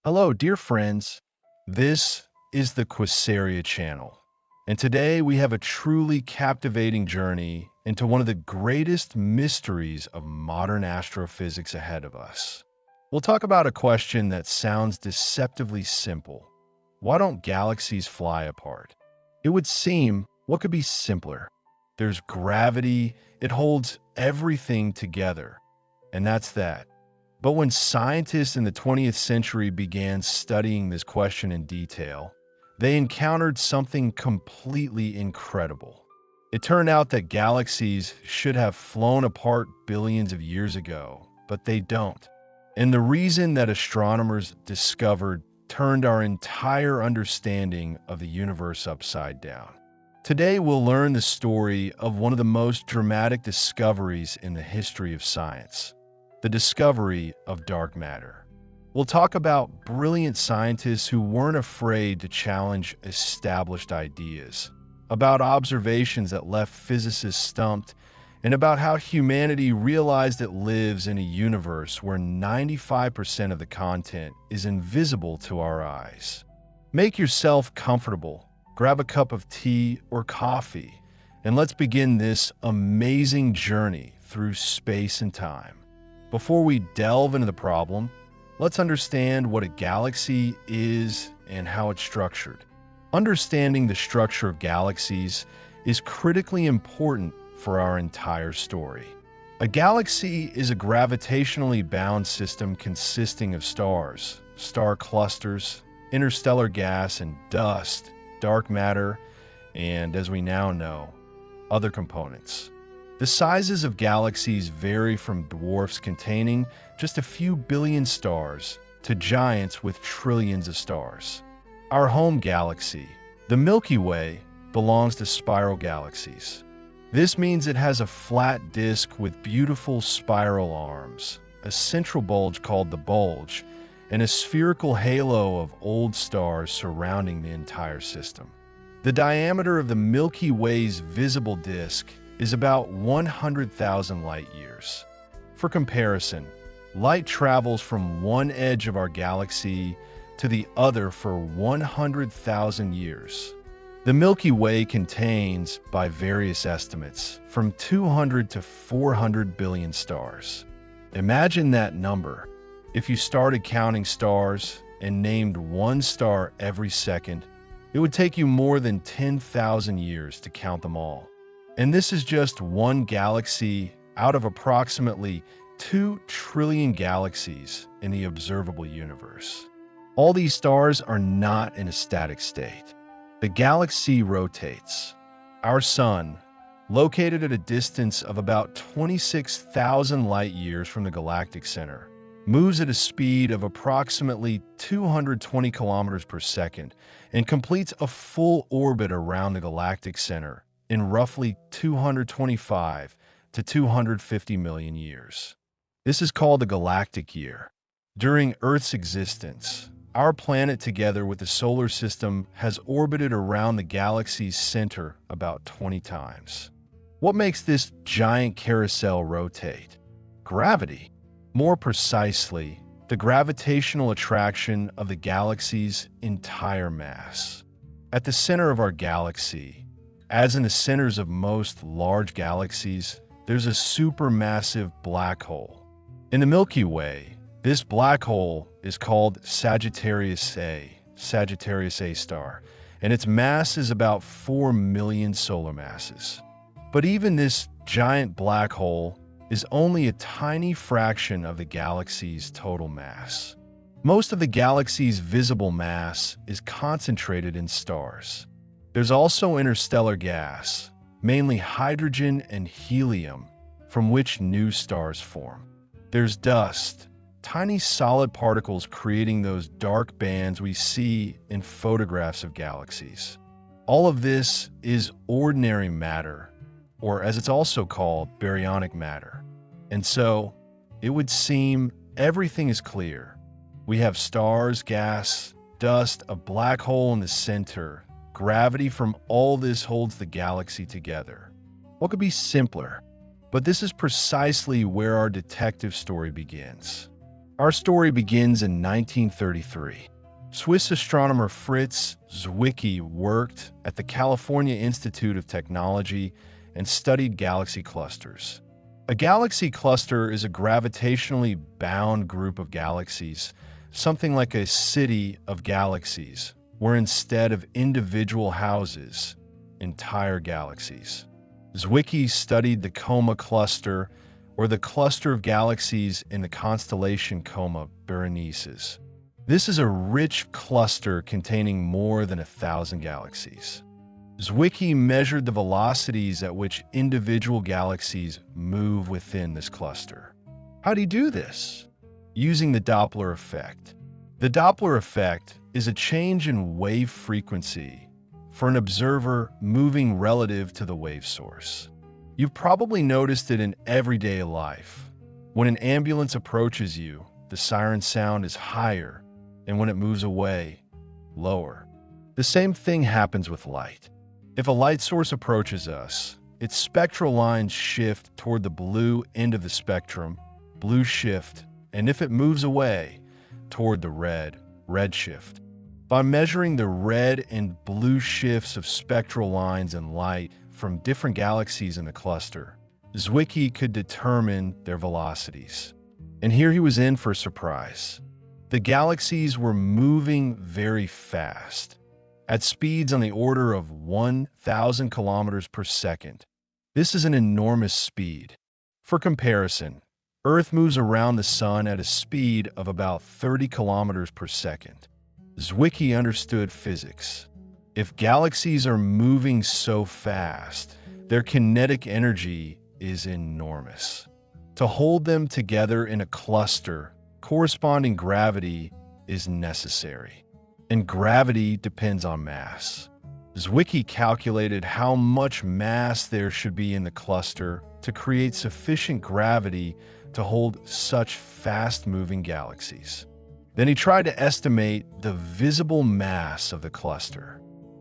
Hello, dear friends. This is the Quasaria channel, and today we have a truly captivating journey into one of the greatest mysteries of modern astrophysics ahead of us. We'll talk about a question that sounds deceptively simple. Why don't galaxies fly apart? It would seem, what could be simpler? There's gravity, it holds everything together, and that's that. But when scientists in the 20th century began studying this question in detail, they encountered something completely incredible. It turned out that galaxies should have flown apart billions of years ago, but they don't. And the reason that astronomers discovered turned our entire understanding of the universe upside down. Today, we'll learn the story of one of the most dramatic discoveries in the history of science: the discovery of dark matter. We'll talk about brilliant scientists who weren't afraid to challenge established ideas, about observations that left physicists stumped, and about how humanity realized it lives in a universe where 95% of the content is invisible to our eyes. Make yourself comfortable, grab a cup of tea or coffee, and let's begin this amazing journey through space and time. Before we delve into the problem, let's understand what a galaxy is and how it's structured. Understanding the structure of galaxies is critically important for our entire story. A galaxy is a gravitationally bound system consisting of stars, star clusters, interstellar gas and dust, dark matter, and, as we now know, other components. The sizes of galaxies vary from dwarfs containing just a few billion stars to giants with trillions of stars. Our home galaxy, the Milky Way, belongs to spiral galaxies. This means it has a flat disk with beautiful spiral arms, a central bulge called the bulge, and a spherical halo of old stars surrounding the entire system. The diameter of the Milky Way's visible disk is about 100,000 light years. For comparison, light travels from one edge of our galaxy to the other for 100,000 years. The Milky Way contains, by various estimates, from 200 to 400 billion stars. Imagine that number. If you started counting stars and named one star every second, it would take you more than 10,000 years to count them all. And this is just one galaxy out of approximately 2 trillion galaxies in the observable universe. All these stars are not in a static state. The galaxy rotates. Our Sun, located at a distance of about 26,000 light years from the galactic center, moves at a speed of approximately 220 kilometers per second and completes a full orbit around the galactic center in roughly 225 to 250 million years. This is called the galactic year. During Earth's existence, our planet, together with the solar system, has orbited around the galaxy's center about 20 times. What makes this giant carousel rotate? Gravity. More precisely, the gravitational attraction of the galaxy's entire mass. At the center of our galaxy, as in the centers of most large galaxies, there's a supermassive black hole. In the Milky Way, this black hole is called Sagittarius A star, and its mass is about 4 million solar masses. But even this giant black hole is only a tiny fraction of the galaxy's total mass. Most of the galaxy's visible mass is concentrated in stars. There's also interstellar gas, mainly hydrogen and helium, from which new stars form. There's dust, tiny solid particles creating those dark bands we see in photographs of galaxies. All of this is ordinary matter, or as it's also called, baryonic matter. And so, it would seem everything is clear. We have stars, gas, dust, a black hole in the center. Gravity from all this holds the galaxy together. What could be simpler? But this is precisely where our detective story begins. Our story begins in 1933. Swiss astronomer Fritz Zwicky worked at the California Institute of Technology and studied galaxy clusters. A galaxy cluster is a gravitationally bound group of galaxies, something like a city of galaxies, where instead of individual houses, entire galaxies. Zwicky studied the Cómo cluster, or the cluster of galaxies in the constellation Coma Berenices. This is a rich cluster containing more than 1,000 galaxies. Zwicky measured the velocities at which individual galaxies move within this cluster. How do you do this? Using the Doppler effect. The Doppler effect is a change in wave frequency for an observer moving relative to the wave source. You've probably noticed it in everyday life. When an ambulance approaches you, the siren sound is higher, and when it moves away, lower. The same thing happens with light. If a light source approaches us, its spectral lines shift toward the blue end of the spectrum, blue shift, and if it moves away, toward the red shift. By measuring the red and blue shifts of spectral lines in light from different galaxies in the cluster, Zwicky could determine their velocities. And here he was in for a surprise. The galaxies were moving very fast, at speeds on the order of 1,000 kilometers per second. This is an enormous speed. For comparison, Earth moves around the Sun at a speed of about 30 kilometers per second. Zwicky understood physics. If galaxies are moving so fast, their kinetic energy is enormous. To hold them together in a cluster, corresponding gravity is necessary. And gravity depends on mass. Zwicky calculated how much mass there should be in the cluster to create sufficient gravity to hold such fast-moving galaxies. Then he tried to estimate the visible mass of the cluster.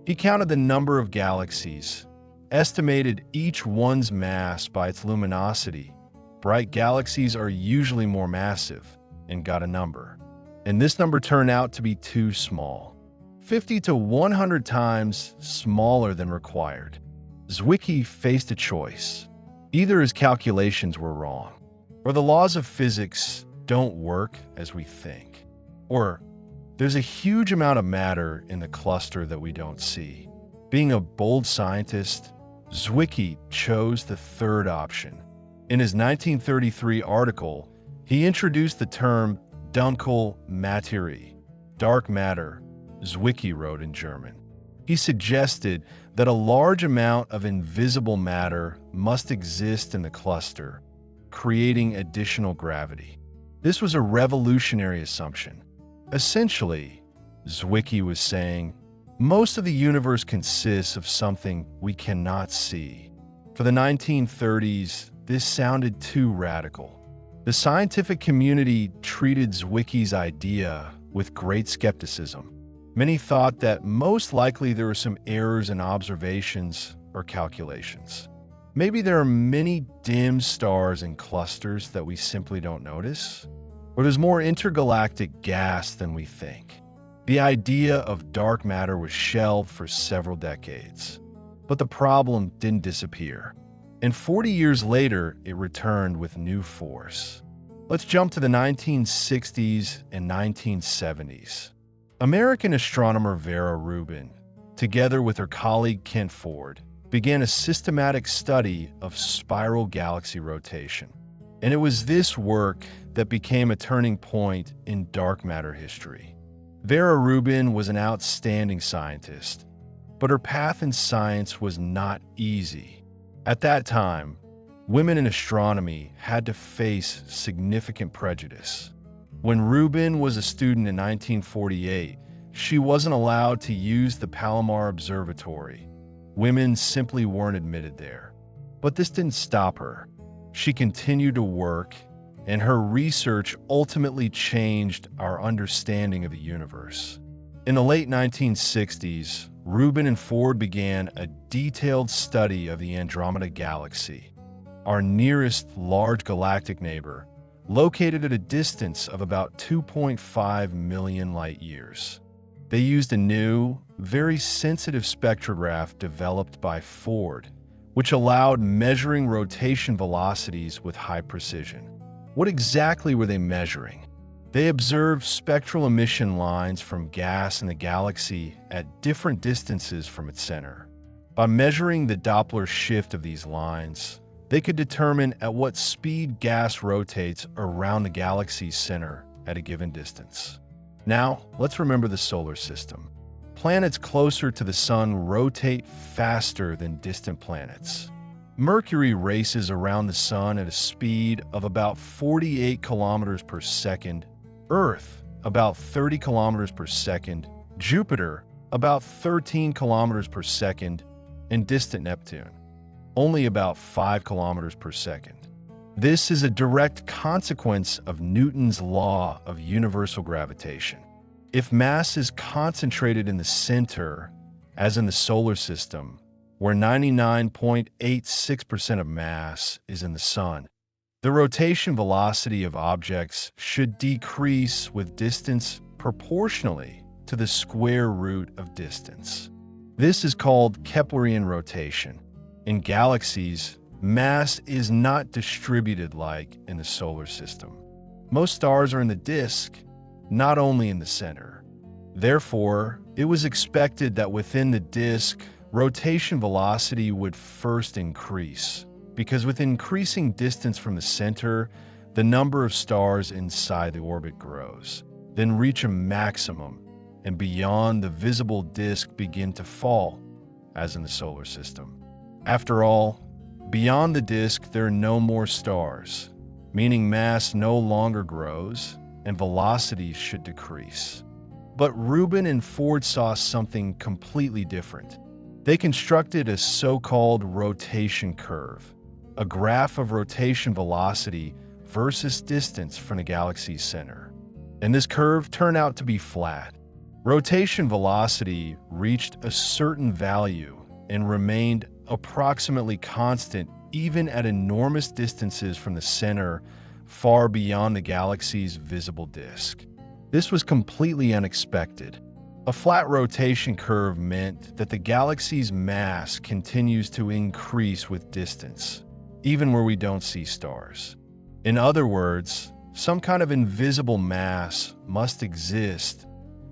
He counted the number of galaxies, estimated each one's mass by its luminosity. Bright galaxies are usually more massive, and got a number. And this number turned out to be too small, 50 to 100 times smaller than required. Zwicky faced a choice. Either his calculations were wrong, or the laws of physics don't work as we think, or there's a huge amount of matter in the cluster that we don't see. Being a bold scientist, Zwicky chose the third option. In his 1933 article, he introduced the term dunkle Materie, dark matter, Zwicky wrote in German. He suggested that a large amount of invisible matter must exist in the cluster, creating additional gravity. This was a revolutionary assumption. Essentially, Zwicky was saying, most of the universe consists of something we cannot see. For the 1930s, this sounded too radical. The scientific community treated Zwicky's idea with great skepticism. Many thought that most likely there were some errors in observations or calculations. Maybe there are many dim stars and clusters that we simply don't notice, or there's more intergalactic gas than we think. The idea of dark matter was shelved for several decades, but the problem didn't disappear. And 40 years later, it returned with new force. Let's jump to the 1960s and 1970s. American astronomer Vera Rubin, together with her colleague Kent Ford, began a systematic study of spiral galaxy rotation. And it was this work that became a turning point in dark matter history. Vera Rubin was an outstanding scientist, but her path in science was not easy. At that time, women in astronomy had to face significant prejudice. When Rubin was a student in 1948, she wasn't allowed to use the Palomar Observatory. Women simply weren't admitted there. But this didn't stop her. She continued to work, and her research ultimately changed our understanding of the universe. In the late 1960s, Rubin and Ford began a detailed study of the Andromeda Galaxy, our nearest large galactic neighbor, located at a distance of about 2.5 million light years. They used a new, very sensitive spectrograph developed by Ford, which allowed measuring rotation velocities with high precision. What exactly were they measuring? They observed spectral emission lines from gas in the galaxy at different distances from its center. By measuring the Doppler shift of these lines, they could determine at what speed gas rotates around the galaxy's center at a given distance. Now, let's remember the solar system. Planets closer to the Sun rotate faster than distant planets. Mercury races around the Sun at a speed of about 48 kilometers per second, Earth about 30 kilometers per second, Jupiter about 13 kilometers per second, and distant Neptune only about 5 kilometers per second. This is a direct consequence of Newton's law of universal gravitation. If mass is concentrated in the center, as in the solar system, where 99.86% of mass is in the Sun, the rotation velocity of objects should decrease with distance proportionally to the square root of distance. This is called Keplerian rotation. In galaxies, mass is not distributed like in the solar system. Most stars are in the disk, not only in the center. Therefore, it was expected that within the disk, rotation velocity would first increase, because with increasing distance from the center, the number of stars inside the orbit grows, then reach a maximum, and beyond the visible disk begin to fall, as in the solar system. After all, beyond the disk there are no more stars, meaning mass no longer grows and velocity should decrease. But Rubin and Ford saw something completely different. They constructed a so-called rotation curve, a graph of rotation velocity versus distance from the galaxy's center. And this curve turned out to be flat. Rotation velocity reached a certain value and remained approximately constant even at enormous distances from the center, far beyond the galaxy's visible disk. This was completely unexpected. A flat rotation curve meant that the galaxy's mass continues to increase with distance, even where we don't see stars. In other words, some kind of invisible mass must exist,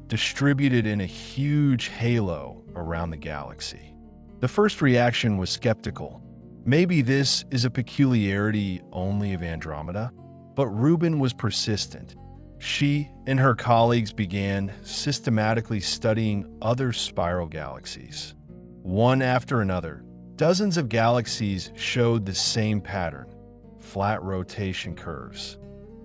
distributed in a huge halo around the galaxy. The first reaction was skeptical. Maybe this is a peculiarity only of Andromeda? But Rubin was persistent. She and her colleagues began systematically studying other spiral galaxies. One after another, dozens of galaxies showed the same pattern, flat rotation curves.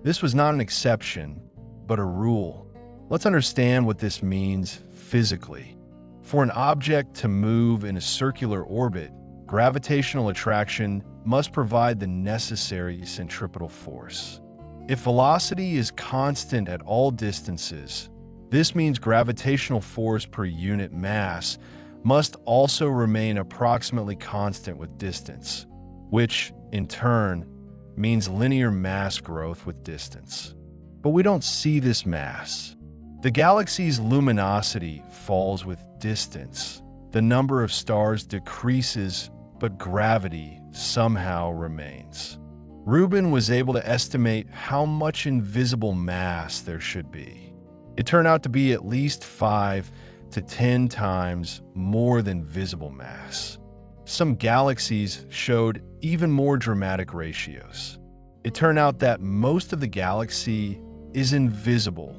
This was not an exception, but a rule. Let's understand what this means physically. For an object to move in a circular orbit, gravitational attraction must provide the necessary centripetal force. If velocity is constant at all distances, this means gravitational force per unit mass must also remain approximately constant with distance, which, in turn, means linear mass growth with distance. But we don't see this mass. The galaxy's luminosity falls with distance. The number of stars decreases, but gravity somehow remains. Rubin was able to estimate how much invisible mass there should be. It turned out to be at least 5 to 10 times more than visible mass. Some galaxies showed even more dramatic ratios. It turned out that most of the galaxy is invisible.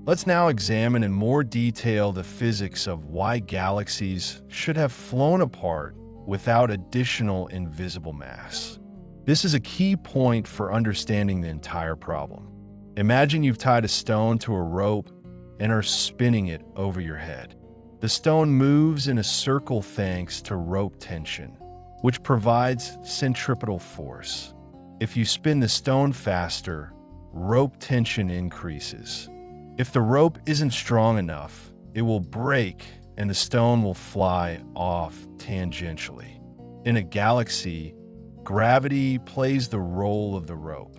Let's now examine in more detail the physics of why galaxies should have flown apart without additional invisible mass. This is a key point for understanding the entire problem. Imagine you've tied a stone to a rope and are spinning it over your head. The stone moves in a circle thanks to rope tension, which provides centripetal force. If you spin the stone faster, rope tension increases. If the rope isn't strong enough, it will break and the stone will fly off tangentially. In a galaxy, gravity plays the role of the rope.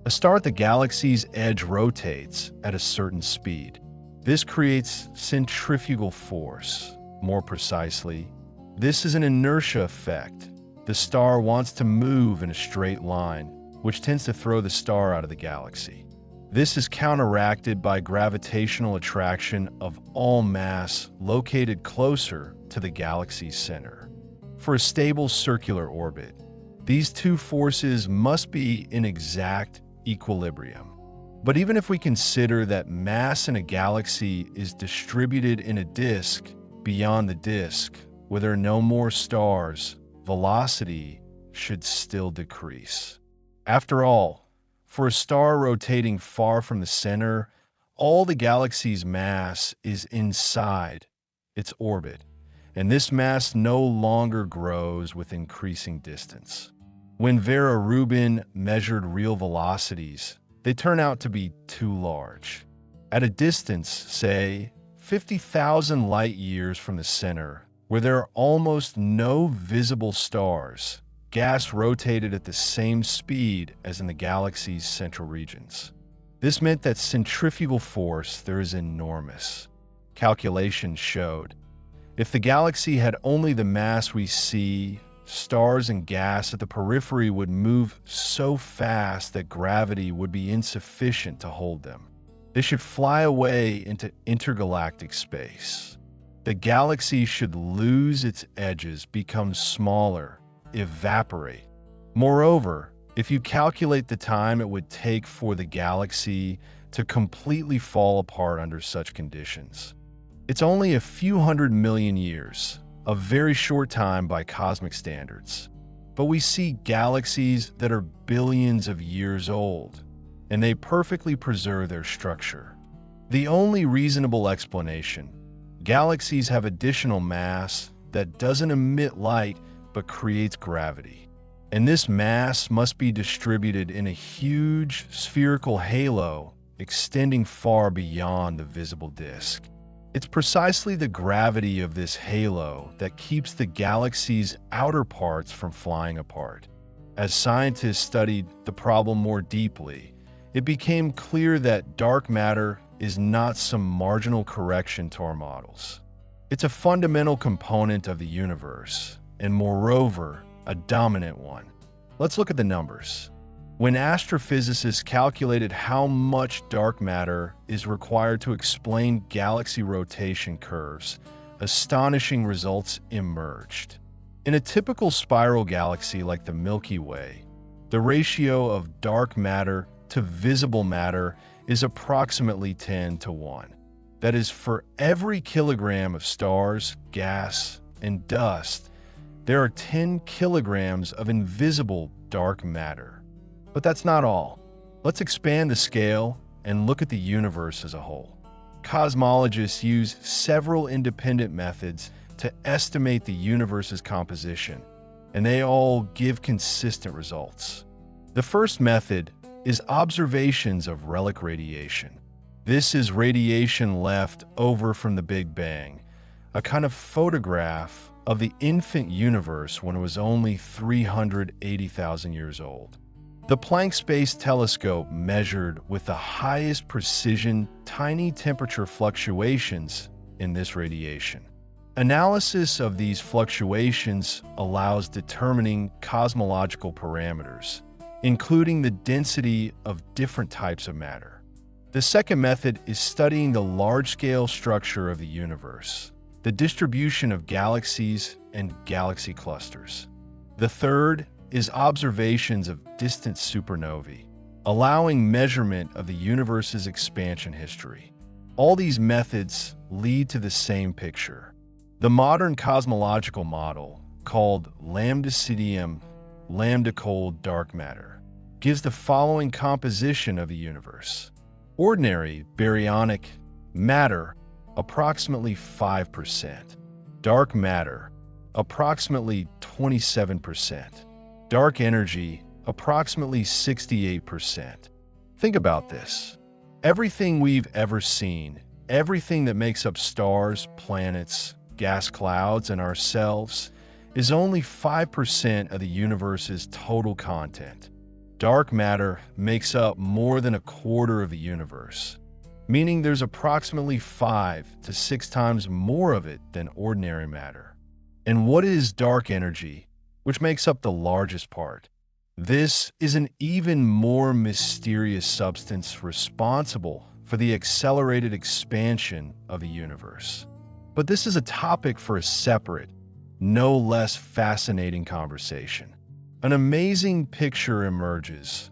A star at the galaxy's edge rotates at a certain speed. This creates centrifugal force. More precisely, this is an inertia effect. The star wants to move in a straight line, which tends to throw the star out of the galaxy. This is counteracted by gravitational attraction of all mass located closer to the galaxy's center. For a stable circular orbit, these two forces must be in exact equilibrium. But even if we consider that mass in a galaxy is distributed in a disk beyond the disk, where there are no more stars, velocity should still decrease. After all, for a star rotating far from the center, all the galaxy's mass is inside its orbit, and this mass no longer grows with increasing distance. When Vera Rubin measured real velocities, they turn out to be too large. At a distance, say, 50,000 light-years from the center, where there are almost no visible stars, gas rotated at the same speed as in the galaxy's central regions. This meant that centrifugal force there is enormous. Calculations showed if the galaxy had only the mass we see, stars and gas at the periphery would move so fast that gravity would be insufficient to hold them. They should fly away into intergalactic space. The galaxy should lose its edges, become smaller, evaporate. Moreover, if you calculate the time it would take for the galaxy to completely fall apart under such conditions, it's only a few 100 million years, a very short time by cosmic standards. But we see galaxies that are billions of years old, and they perfectly preserve their structure. The only reasonable explanation: galaxies have additional mass that doesn't emit light but creates gravity. And this mass must be distributed in a huge spherical halo extending far beyond the visible disk. It's precisely the gravity of this halo that keeps the galaxy's outer parts from flying apart. As scientists studied the problem more deeply, it became clear that dark matter is not some marginal correction to our models. It's a fundamental component of the universe, and moreover, a dominant one. Let's look at the numbers. When astrophysicists calculated how much dark matter is required to explain galaxy rotation curves, astonishing results emerged. In a typical spiral galaxy like the Milky Way, the ratio of dark matter to visible matter is approximately 10:1. That is, for every kilogram of stars, gas, and dust, there are 10 kilograms of invisible dark matter. But that's not all. Let's expand the scale and look at the universe as a whole. Cosmologists use several independent methods to estimate the universe's composition, and they all give consistent results. The first method is observations of relic radiation. This is radiation left over from the Big Bang, a kind of photograph of the infant universe when it was only 380,000 years old. The Planck Space Telescope measured with the highest precision tiny temperature fluctuations in this radiation. Analysis of these fluctuations allows determining cosmological parameters, including the density of different types of matter. The second method is studying the large-scale structure of the universe, the distribution of galaxies and galaxy clusters. The third is observations of distant supernovae, allowing measurement of the universe's expansion history. All these methods lead to the same picture. The modern cosmological model, called lambda-CDM, lambda-cold dark matter, gives the following composition of the universe. Ordinary baryonic matter, approximately 5%. Dark matter, approximately 27%. Dark energy, approximately 68%. Think about this. Everything we've ever seen, everything that makes up stars, planets, gas clouds, and ourselves, is only 5% of the universe's total content. dark matter makes up more than a quarter of the universe, meaning there's approximately 5 to 6 times more of it than ordinary matter. And what is dark energy, which makes up the largest part? This is an even more mysterious substance responsible for the accelerated expansion of the universe. But this is a topic for a separate, no less fascinating conversation. An amazing picture emerges.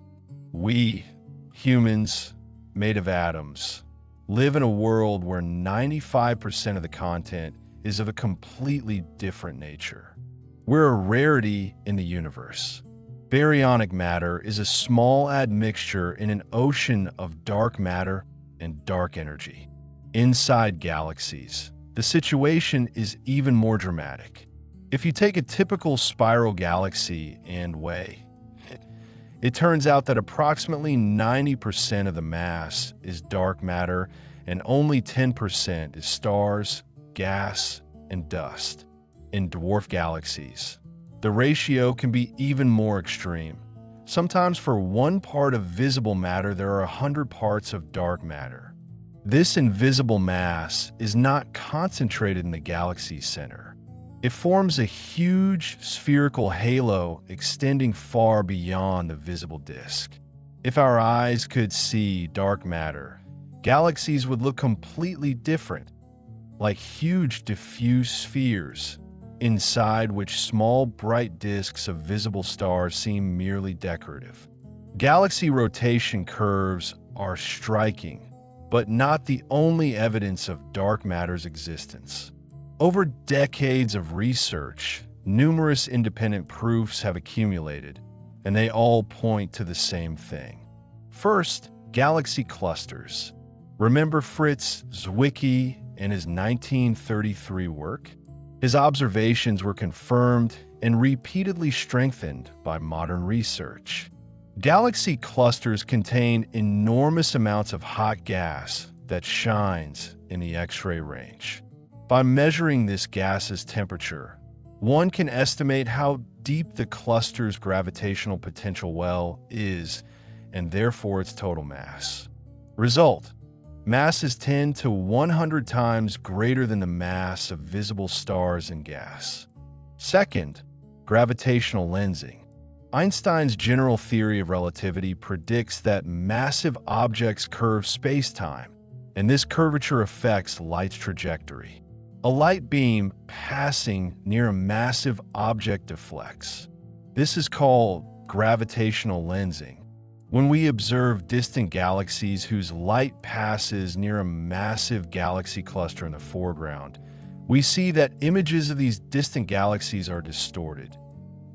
We, humans, made of atoms, live in a world where 95% of the content is of a completely different nature. We're a rarity in the universe. Baryonic matter is a small admixture in an ocean of dark matter and dark energy. Inside galaxies, the situation is even more dramatic. If you take a typical spiral galaxy and weigh, it turns out that approximately 90% of the mass is dark matter and only 10% is stars, gas, and dust. In dwarf galaxies, the ratio can be even more extreme. Sometimes for one part of visible matter, there are 100 parts of dark matter. This invisible mass is not concentrated in the galaxy's center. It forms a huge spherical halo extending far beyond the visible disk. If our eyes could see dark matter, galaxies would look completely different, like huge diffuse spheres, inside which small bright disks of visible stars seem merely decorative. Galaxy rotation curves are striking, but not the only evidence of dark matter's existence. Over decades of research, numerous independent proofs have accumulated, and they all point to the same thing. First, galaxy clusters. Remember Fritz Zwicky and his 1933 work? His observations were confirmed and repeatedly strengthened by modern research. Galaxy clusters contain enormous amounts of hot gas that shines in the X-ray range. By measuring this gas's temperature, one can estimate how deep the cluster's gravitational potential well is, and therefore its total mass. Result: mass is 10 to 100 times greater than the mass of visible stars and gas. Second, gravitational lensing. Einstein's general theory of relativity predicts that massive objects curve space-time, and this curvature affects light's trajectory. A light beam passing near a massive object deflects. This is called gravitational lensing. When we observe distant galaxies whose light passes near a massive galaxy cluster in the foreground, we see that images of these distant galaxies are distorted.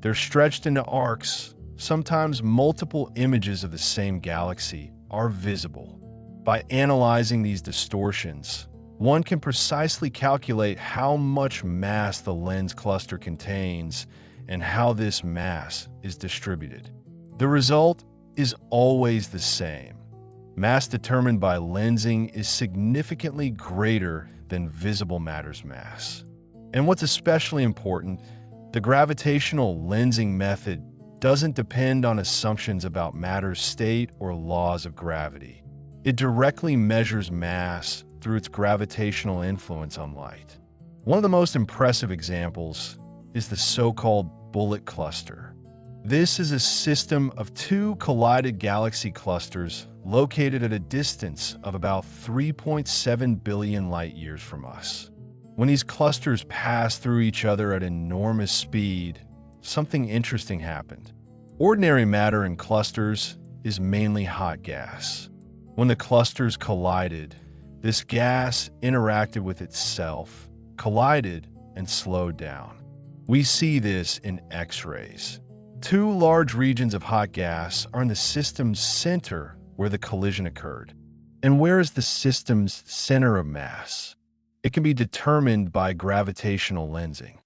They're stretched into arcs. Sometimes multiple images of the same galaxy are visible. By analyzing these distortions, one can precisely calculate how much mass the lens cluster contains and how this mass is distributed. The result is always the same. Mass determined by lensing is significantly greater than visible matter's mass. And what's especially important, the gravitational lensing method doesn't depend on assumptions about matter's state or laws of gravity. It directly measures mass through its gravitational influence on light. One of the most impressive examples is the so-called bullet cluster. This is a system of two collided galaxy clusters located at a distance of about 3.7 billion light-years from us. When these clusters pass through each other at enormous speed, something interesting happened. Ordinary matter in clusters is mainly hot gas. When the clusters collided, this gas interacted with itself, collided, and slowed down. We see this in X-rays. Two large regions of hot gas are in the system's center where the collision occurred. And where is the system's center of mass? It can be determined by gravitational lensing.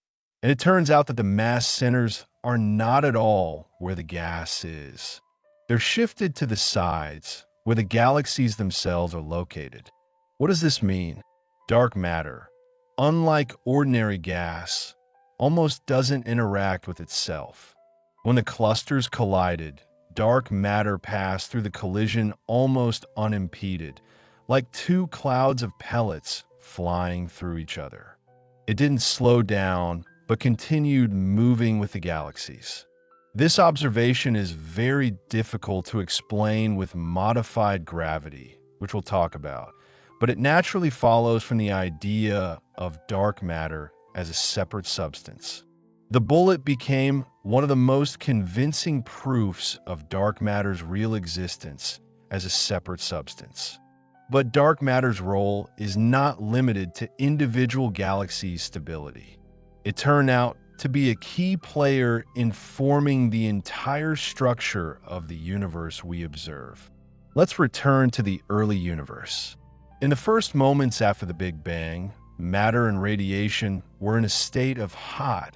And it turns out that the mass centers are not at all where the gas is. They're shifted to the sides, where the galaxies themselves are located. What does this mean? Dark matter, unlike ordinary gas, almost doesn't interact with itself. When the clusters collided, dark matter passed through the collision almost unimpeded, like two clouds of pellets flying through each other. It didn't slow down, but continued moving with the galaxies. This observation is very difficult to explain with modified gravity, which we'll talk about, but it naturally follows from the idea of dark matter as a separate substance. The bullet became one of the most convincing proofs of dark matter's real existence as a separate substance. But dark matter's role is not limited to individual galaxies' stability. It turned out to be a key player in forming the entire structure of the universe we observe. Let's return to the early universe. In the first moments after the Big Bang, matter and radiation were in a state of hot,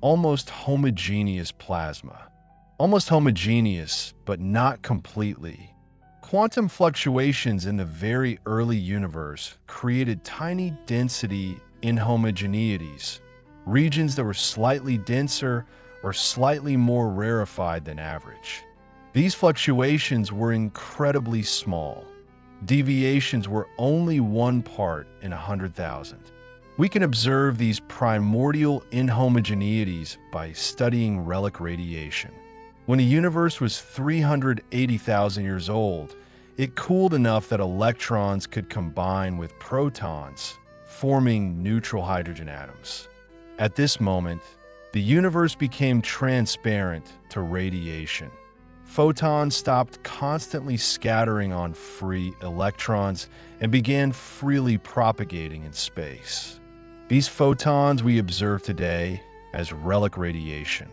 almost homogeneous plasma. Almost homogeneous, but not completely. Quantum fluctuations in the very early universe created tiny density inhomogeneities, regions that were slightly denser or slightly more rarefied than average. These fluctuations were incredibly small. Deviations were only 1 part in 100,000. We can observe these primordial inhomogeneities by studying relic radiation. When the universe was 380,000 years old, it cooled enough that electrons could combine with protons, forming neutral hydrogen atoms. At this moment, the universe became transparent to radiation. Photons stopped constantly scattering on free electrons and began freely propagating in space. These photons we observe today as relic radiation.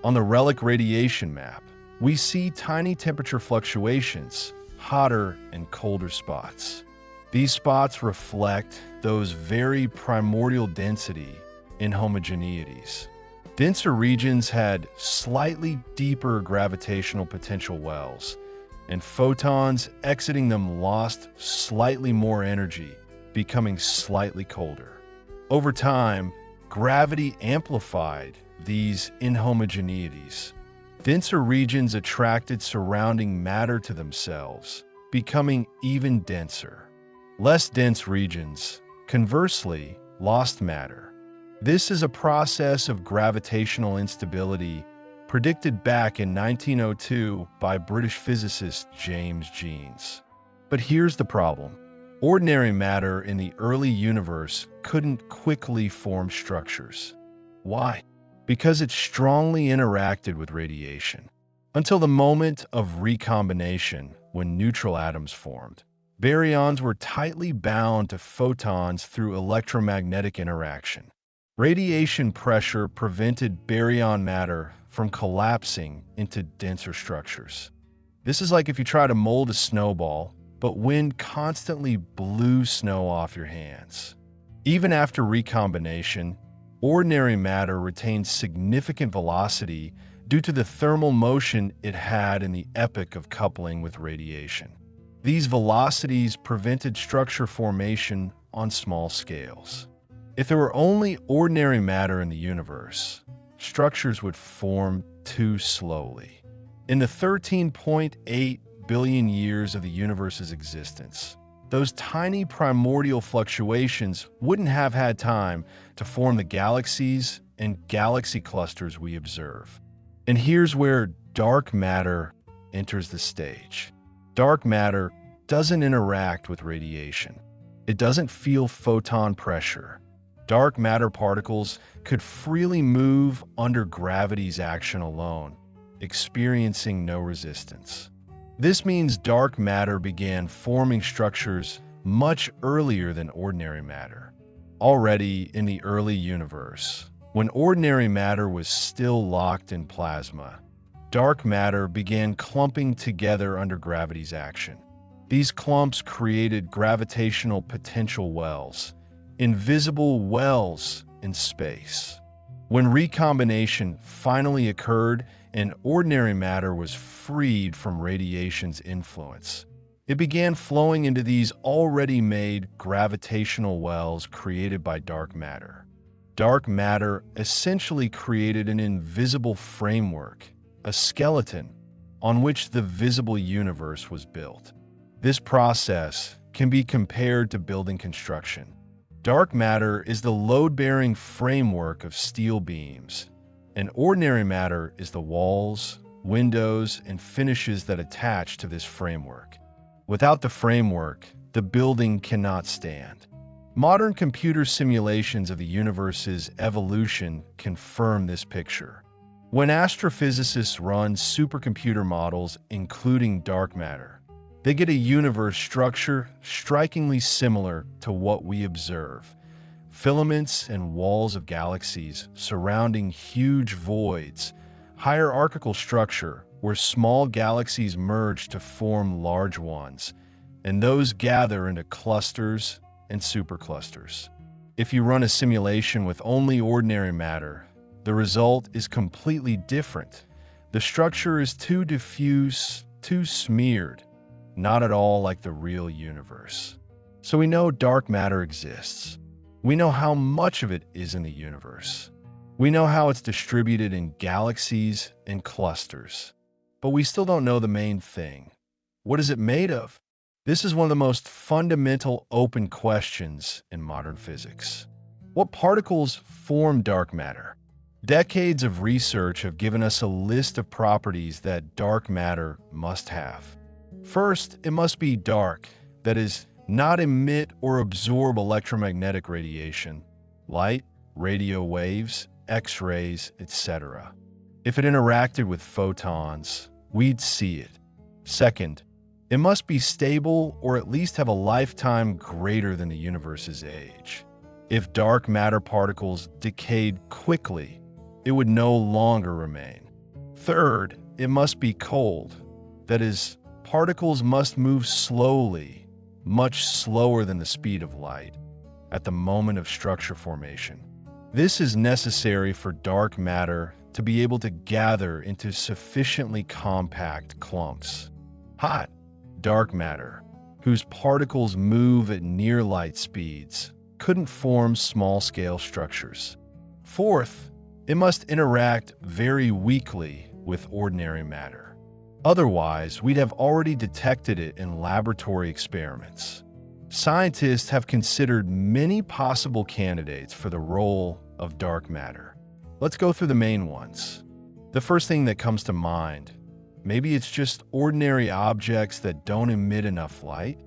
On the relic radiation map, we see tiny temperature fluctuations, hotter and colder spots. These spots reflect those very primordial density inhomogeneities. Denser regions had slightly deeper gravitational potential wells, and photons exiting them lost slightly more energy, becoming slightly colder. Over time, gravity amplified these inhomogeneities. Denser regions attracted surrounding matter to themselves, becoming even denser. Less dense regions, conversely, lost matter. This is a process of gravitational instability predicted back in 1902 by British physicist James Jeans. But here's the problem. Ordinary matter in the early universe couldn't quickly form structures. Why? Because it strongly interacted with radiation. Until the moment of recombination, when neutral atoms formed, baryons were tightly bound to photons through electromagnetic interaction. Radiation pressure prevented baryon matter from collapsing into denser structures. This is like if you try to mold a snowball, but wind constantly blew snow off your hands. Even after recombination, ordinary matter retained significant velocity due to the thermal motion it had in the epoch of coupling with radiation. These velocities prevented structure formation on small scales. If there were only ordinary matter in the universe, structures would form too slowly. In the 13.8 billion years of the universe's existence, those tiny primordial fluctuations wouldn't have had time to form the galaxies and galaxy clusters we observe. And here's where dark matter enters the stage. Dark matter doesn't interact with radiation. It doesn't feel photon pressure. Dark matter particles could freely move under gravity's action alone, experiencing no resistance. This means dark matter began forming structures much earlier than ordinary matter. Already in the early universe, when ordinary matter was still locked in plasma, dark matter began clumping together under gravity's action. These clumps created gravitational potential wells, invisible wells in space. When recombination finally occurred and ordinary matter was freed from radiation's influence, it began flowing into these already made gravitational wells created by dark matter. Dark matter essentially created an invisible framework, a skeleton, on which the visible universe was built. This process can be compared to building construction. Dark matter is the load-bearing framework of steel beams, and ordinary matter is the walls, windows, and finishes that attach to this framework. Without the framework, the building cannot stand. Modern computer simulations of the universe's evolution confirm this picture. When astrophysicists run supercomputer models, including dark matter, they get a universe structure strikingly similar to what we observe. Filaments and walls of galaxies surrounding huge voids, hierarchical structure where small galaxies merge to form large ones, and those gather into clusters and superclusters. If you run a simulation with only ordinary matter, the result is completely different. The structure is too diffuse, too smeared, not at all like the real universe. So we know dark matter exists. We know how much of it is in the universe. We know how it's distributed in galaxies and clusters. But we still don't know the main thing. What is it made of? This is one of the most fundamental open questions in modern physics. What particles form dark matter? Decades of research have given us a list of properties that dark matter must have. First, it must be dark, that is, not emit or absorb electromagnetic radiation, light, radio waves, X-rays, etc. If it interacted with photons, we'd see it. Second, it must be stable or at least have a lifetime greater than the universe's age. If dark matter particles decayed quickly, it would no longer remain. Third, it must be cold. That is, particles must move slowly, much slower than the speed of light, at the moment of structure formation. This is necessary for dark matter to be able to gather into sufficiently compact clumps. Hot, dark matter, whose particles move at near light speeds, couldn't form small-scale structures. Fourth, it must interact very weakly with ordinary matter. Otherwise, we'd have already detected it in laboratory experiments. Scientists have considered many possible candidates for the role of dark matter. Let's go through the main ones. The first thing that comes to mind, maybe it's just ordinary objects that don't emit enough light.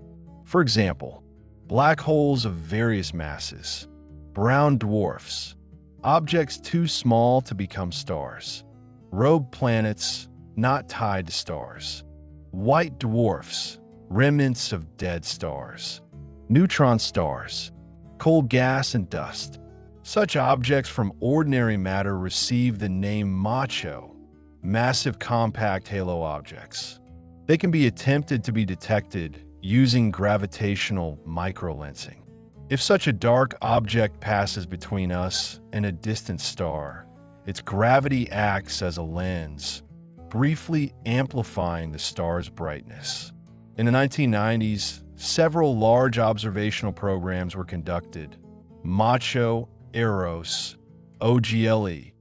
For example, black holes of various masses, brown dwarfs, objects too small to become stars, rogue planets not tied to stars, white dwarfs, remnants of dead stars, neutron stars, cold gas and dust. Such objects from ordinary matter receive the name macho, massive compact halo objects. They can be attempted to be detected using gravitational microlensing. If such a dark object passes between us and a distant star, its gravity acts as a lens, briefly amplifying the star's brightness. In the 1990s, several large observational programs were conducted, Macho, Eros, OGLE,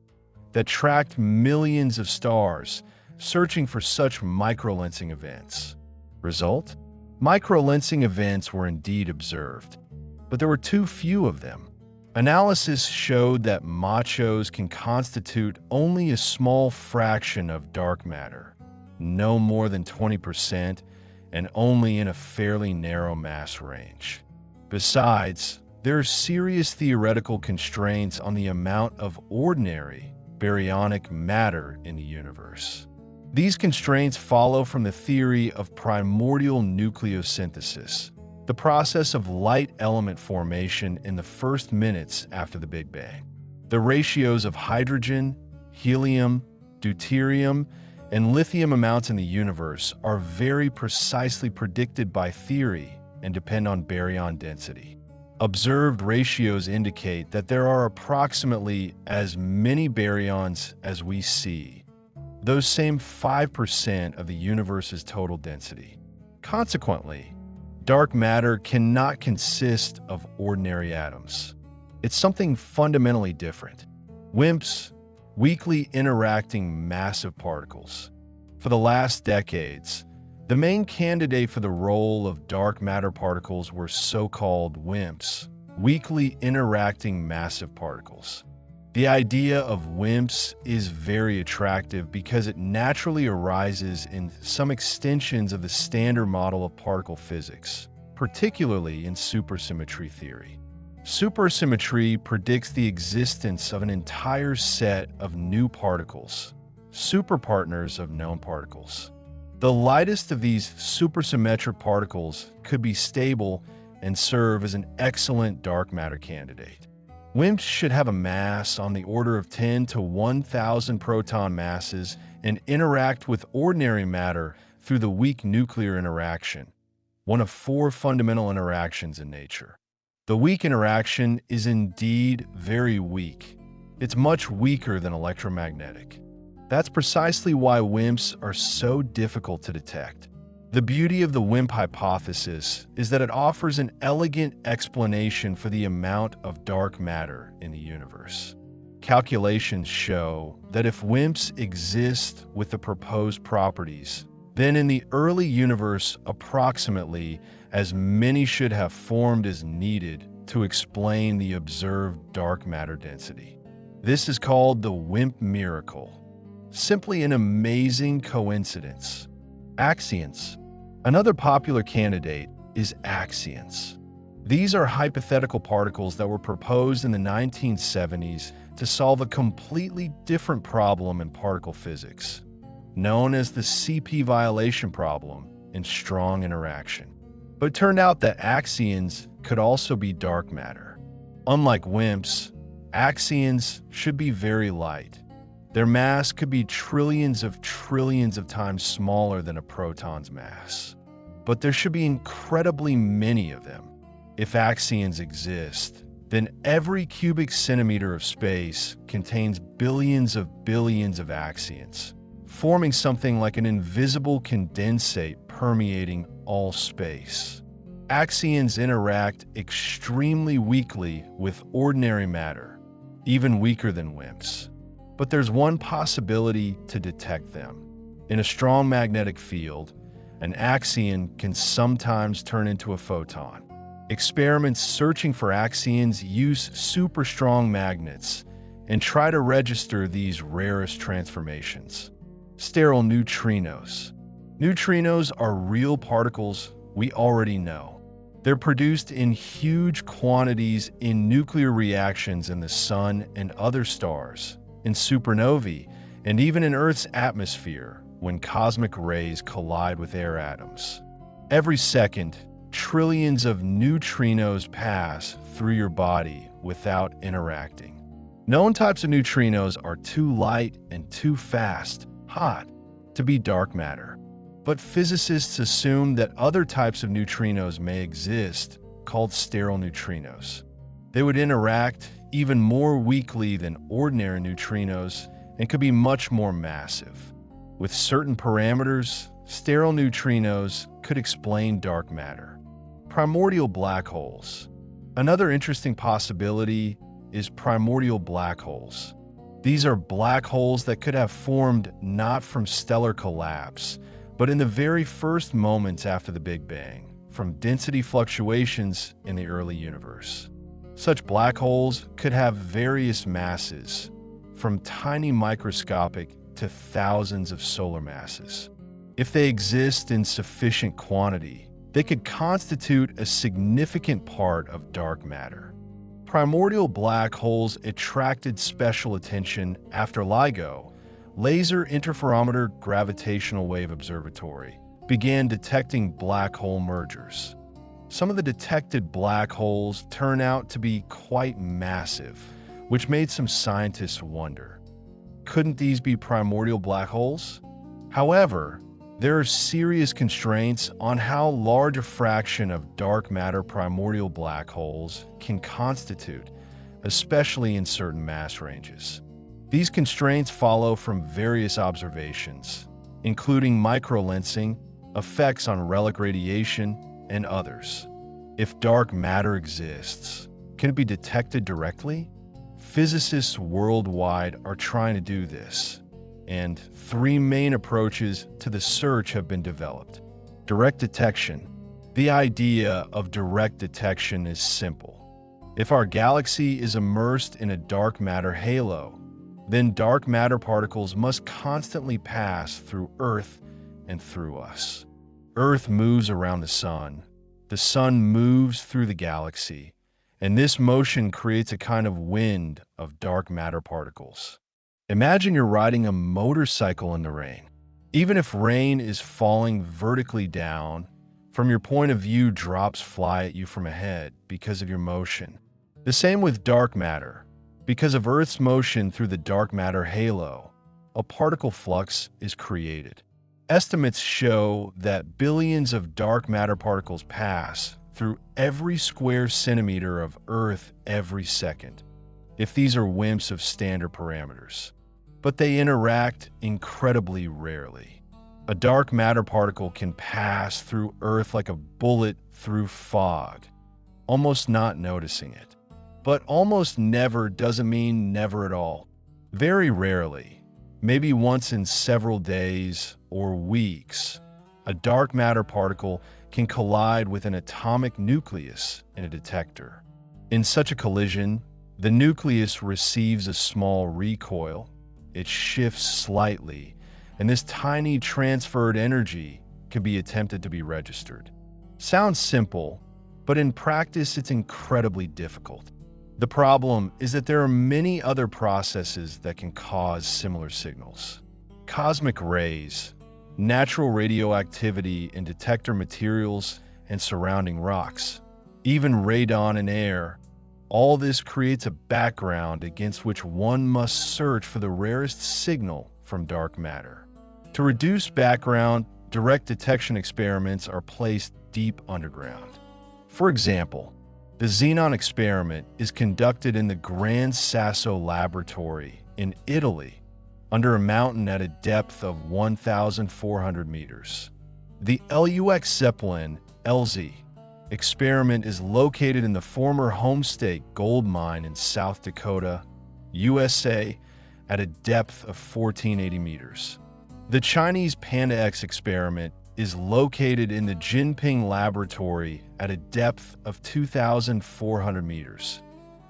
that tracked millions of stars, searching for such microlensing events. Result? Microlensing events were indeed observed, but there were too few of them. Analysis showed that machos can constitute only a small fraction of dark matter, no more than 20%, and only in a fairly narrow mass range. Besides, there are serious theoretical constraints on the amount of ordinary baryonic matter in the universe. These constraints follow from the theory of primordial nucleosynthesis, the process of light element formation in the first minutes after the Big Bang. The ratios of hydrogen, helium, deuterium, and lithium amounts in the universe are very precisely predicted by theory and depend on baryon density. Observed ratios indicate that there are approximately as many baryons as we see, those same 5% of the universe's total density. Consequently, dark matter cannot consist of ordinary atoms. It's something fundamentally different. WIMPs, weakly interacting massive particles. For the last decades, the main candidate for the role of dark matter particles were so-called WIMPs, weakly interacting massive particles. The idea of WIMPs is very attractive because it naturally arises in some extensions of the standard model of particle physics, particularly in supersymmetry theory. Supersymmetry predicts the existence of an entire set of new particles, superpartners of known particles. The lightest of these supersymmetric particles could be stable and serve as an excellent dark matter candidate. WIMPs should have a mass on the order of 10 to 1,000 proton masses and interact with ordinary matter through the weak nuclear interaction, one of 4 fundamental interactions in nature. The weak interaction is indeed very weak. It's much weaker than electromagnetic. That's precisely why WIMPs are so difficult to detect. The beauty of the WIMP hypothesis is that it offers an elegant explanation for the amount of dark matter in the universe. Calculations show that if WIMPs exist with the proposed properties, then in the early universe, approximately as many should have formed as needed to explain the observed dark matter density. This is called the WIMP miracle. Simply an amazing coincidence. Axions. Another popular candidate is axions. These are hypothetical particles that were proposed in the 1970s to solve a completely different problem in particle physics, known as the CP violation problem in strong interaction. But it turned out that axions could also be dark matter. Unlike WIMPs, axions should be very light. Their mass could be trillions of times smaller than a proton's mass. But there should be incredibly many of them. If axions exist, then every cubic centimeter of space contains billions of axions, forming something like an invisible condensate permeating all space. Axions interact extremely weakly with ordinary matter, even weaker than WIMPs. But there's one possibility to detect them. In a strong magnetic field, an axion can sometimes turn into a photon. Experiments searching for axions use super strong magnets and try to register these rarest transformations. Sterile neutrinos. Neutrinos are real particles we already know. They're produced in huge quantities in nuclear reactions in the sun and other stars, in supernovae, and even in Earth's atmosphere when cosmic rays collide with air atoms. Every second, trillions of neutrinos pass through your body without interacting. Known types of neutrinos are too light and too fast, hot, to be dark matter. But physicists assume that other types of neutrinos may exist, called sterile neutrinos. They would interact even more weakly than ordinary neutrinos and could be much more massive. With certain parameters, sterile neutrinos could explain dark matter. Primordial black holes. Another interesting possibility is primordial black holes. These are black holes that could have formed not from stellar collapse, but in the very first moments after the Big Bang, from density fluctuations in the early universe. Such black holes could have various masses, from tiny microscopic to thousands of solar masses. If they exist in sufficient quantity, they could constitute a significant part of dark matter. Primordial black holes attracted special attention after LIGO, Laser Interferometer Gravitational Wave Observatory, began detecting black hole mergers. Some of the detected black holes turn out to be quite massive, which made some scientists wonder, couldn't these be primordial black holes? However, there are serious constraints on how large a fraction of dark matter primordial black holes can constitute, especially in certain mass ranges. These constraints follow from various observations, including microlensing, effects on relic radiation, and others. If dark matter exists, can it be detected directly? Physicists worldwide are trying to do this. and three main approaches to the search have been developed. Direct detection. The idea of direct detection is simple. If our galaxy is immersed in a dark matter halo, then dark matter particles must constantly pass through Earth and through us. Earth moves around the sun moves through the galaxy, and this motion creates a kind of wind of dark matter particles. Imagine you're riding a motorcycle in the rain. Even if rain is falling vertically down, from your point of view, drops fly at you from ahead because of your motion. The same with dark matter. Because of Earth's motion through the dark matter halo, a particle flux is created. Estimates show that billions of dark matter particles pass through every square centimeter of Earth every second, if these are WIMPs of standard parameters. But they interact incredibly rarely. A dark matter particle can pass through Earth like a bullet through fog, almost not noticing it. But almost never doesn't mean never at all. Very rarely, maybe once in several days or weeks, a dark matter particle can collide with an atomic nucleus in a detector. In such a collision, the nucleus receives a small recoil, it shifts slightly, and this tiny transferred energy can be attempted to be registered. Sounds simple, but in practice it's incredibly difficult. The problem is that there are many other processes that can cause similar signals. Cosmic rays, natural radioactivity in detector materials and surrounding rocks, even radon in air, all this creates a background against which one must search for the rarest signal from dark matter. To reduce background, direct detection experiments are placed deep underground. For example, the xenon experiment is conducted in the Gran Sasso laboratory in Italy, under a mountain at a depth of 1,400 meters. The LUX Zeppelin LZ experiment is located in the former Homestake gold mine in South Dakota, USA, at a depth of 1,480 meters. The Chinese Panda X experiment is located in the Jinping Laboratory at a depth of 2,400 meters.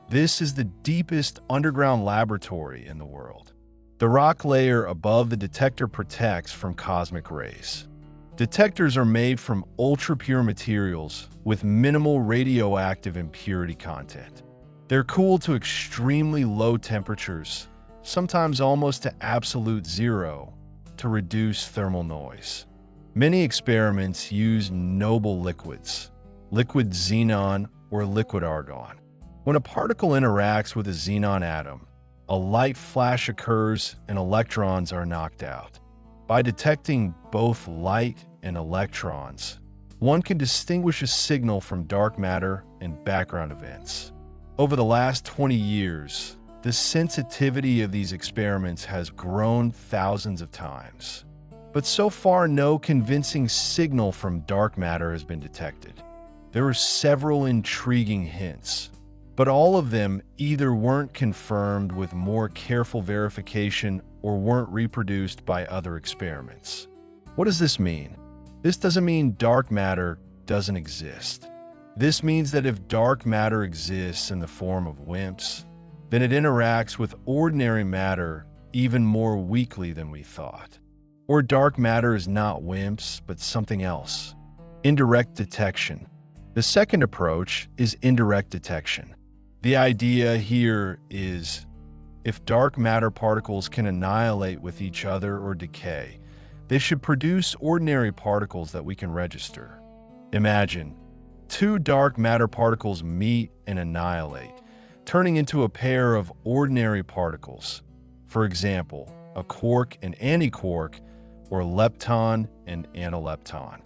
This is the deepest underground laboratory in the world. The rock layer above the detector protects from cosmic rays. Detectors are made from ultra-pure materials with minimal radioactive impurity content. They're cooled to extremely low temperatures, sometimes almost to absolute zero, to reduce thermal noise. Many experiments use noble liquids, liquid xenon or liquid argon. When a particle interacts with a xenon atom, a light flash occurs and electrons are knocked out. By detecting both light and electrons, one can distinguish a signal from dark matter and background events. Over the last 20 years, the sensitivity of these experiments has grown thousands of times. But so far, no convincing signal from dark matter has been detected. There are several intriguing hints, but all of them either weren't confirmed with more careful verification or weren't reproduced by other experiments. What does this mean? This doesn't mean dark matter doesn't exist. This means that if dark matter exists in the form of WIMPs, then it interacts with ordinary matter even more weakly than we thought. Or dark matter is not WIMPs, but something else. Indirect detection. The second approach is indirect detection. The idea here is, if dark matter particles can annihilate with each other or decay, they should produce ordinary particles that we can register. Imagine, two dark matter particles meet and annihilate, turning into a pair of ordinary particles. For example, a quark and antiquark, or lepton and analepton.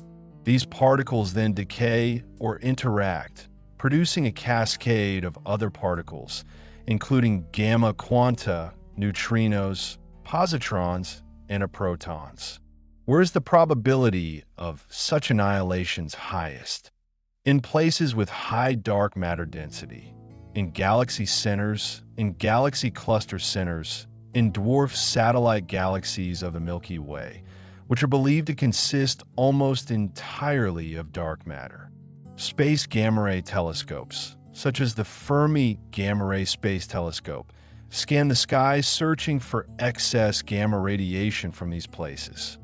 These particles then decay or interact, producing a cascade of other particles, including gamma quanta, neutrinos, positrons, and protons. Where is the probability of such annihilations highest? In places with high dark matter density, in galaxy centers, in galaxy cluster centers, in dwarf satellite galaxies of the Milky Way, which are believed to consist almost entirely of dark matter. Space gamma-ray telescopes, such as the Fermi Gamma-ray Space Telescope, scan the sky searching for excess gamma radiation from these places.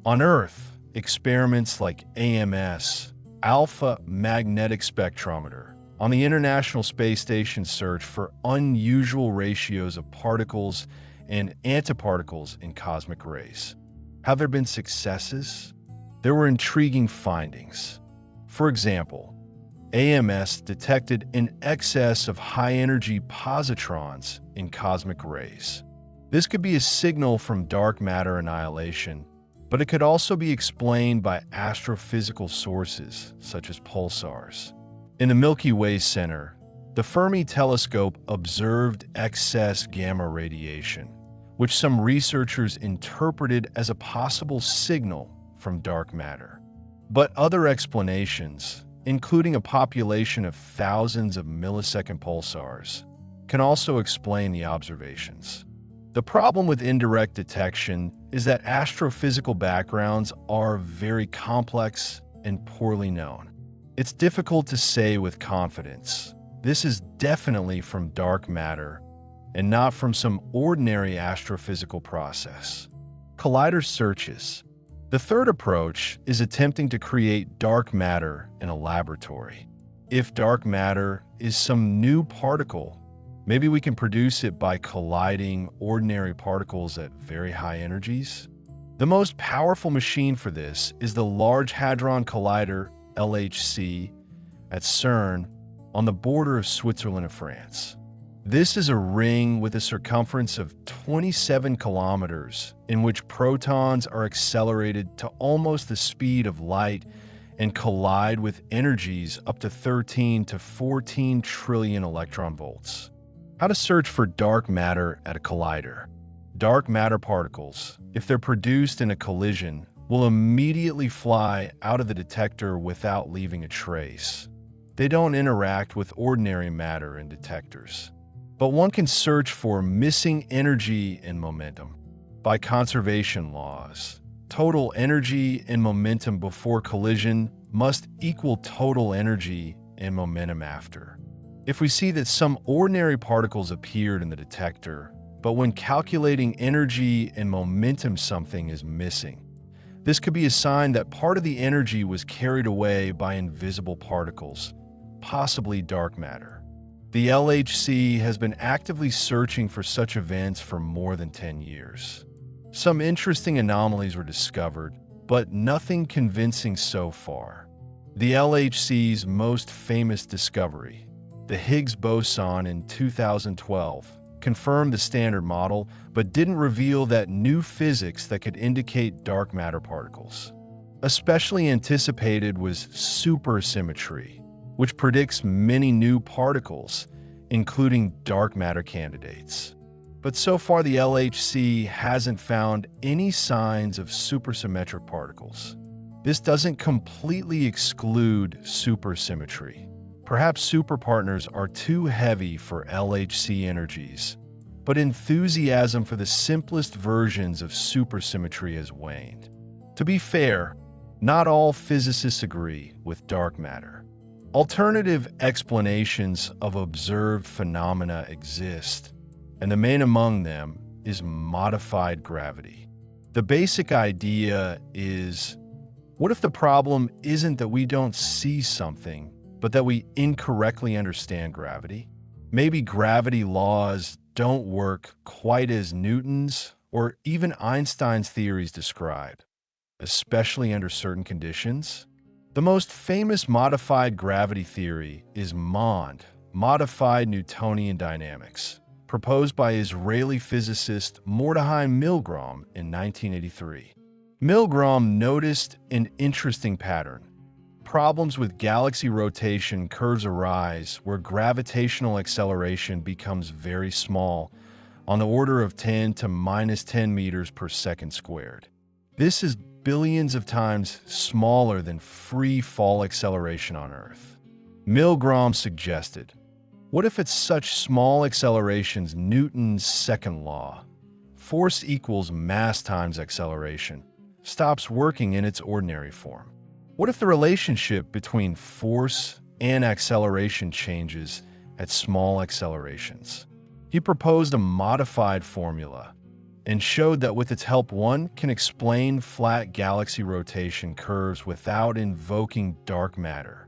On Earth, experiments like AMS, Alpha Magnetic Spectrometer, on the International Space Station search for unusual ratios of particles and antiparticles in cosmic rays. Have there been successes? There were intriguing findings. For example, AMS detected an excess of high-energy positrons in cosmic rays. This could be a signal from dark matter annihilation, but it could also be explained by astrophysical sources such as pulsars. In the Milky Way center, the Fermi telescope observed excess gamma radiation, which some researchers interpreted as a possible signal from dark matter. But other explanations, including a population of thousands of millisecond pulsars, can also explain the observations. The problem with indirect detection is that astrophysical backgrounds are very complex and poorly known. It's difficult to say with confidence, this is definitely from dark matter and not from some ordinary astrophysical process. Collider searches. The third approach is attempting to create dark matter in a laboratory. If dark matter is some new particle, maybe we can produce it by colliding ordinary particles at very high energies. The most powerful machine for this is the Large Hadron Collider, LHC, at CERN on the border of Switzerland and France. This is a ring with a circumference of 27 kilometers in which protons are accelerated to almost the speed of light and collide with energies up to 13 to 14 trillion electron volts. How to search for dark matter at a collider. Dark matter particles, if they're produced in a collision, will immediately fly out of the detector without leaving a trace. They don't interact with ordinary matter in detectors. But one can search for missing energy and momentum. By conservation laws, total energy and momentum before collision must equal total energy and momentum after. If we see that some ordinary particles appeared in the detector, but when calculating energy and momentum something is missing, this could be a sign that part of the energy was carried away by invisible particles, possibly dark matter. The LHC has been actively searching for such events for more than 10 years. Some interesting anomalies were discovered, but nothing convincing so far. The LHC's most famous discovery, the Higgs boson in 2012, confirmed the Standard Model, but didn't reveal that new physics that could indicate dark matter particles. Especially anticipated was supersymmetry, which predicts many new particles, including dark matter candidates. But so far the LHC hasn't found any signs of supersymmetric particles. This doesn't completely exclude supersymmetry. Perhaps superpartners are too heavy for LHC energies, but enthusiasm for the simplest versions of supersymmetry has waned. To be fair, not all physicists agree with dark matter. Alternative explanations of observed phenomena exist, and the main among them is modified gravity. The basic idea is, what if the problem isn't that we don't see something, but that we incorrectly understand gravity? Maybe gravity laws don't work quite as Newton's or even Einstein's theories describe, especially under certain conditions. The most famous modified gravity theory is MOND, Modified Newtonian Dynamics, proposed by Israeli physicist Mordechai Milgrom in 1983. Milgrom noticed an interesting pattern. Problems with galaxy rotation curves arise where gravitational acceleration becomes very small, on the order of 10 to minus 10 meters per second squared. This is billions of times smaller than free fall acceleration on Earth. Milgrom suggested, what if at such small accelerations Newton's second law, force equals mass times acceleration, stops working in its ordinary form. What if the relationship between force and acceleration changes at small accelerations? He proposed a modified formula and showed that with its help one can explain flat galaxy rotation curves without invoking dark matter.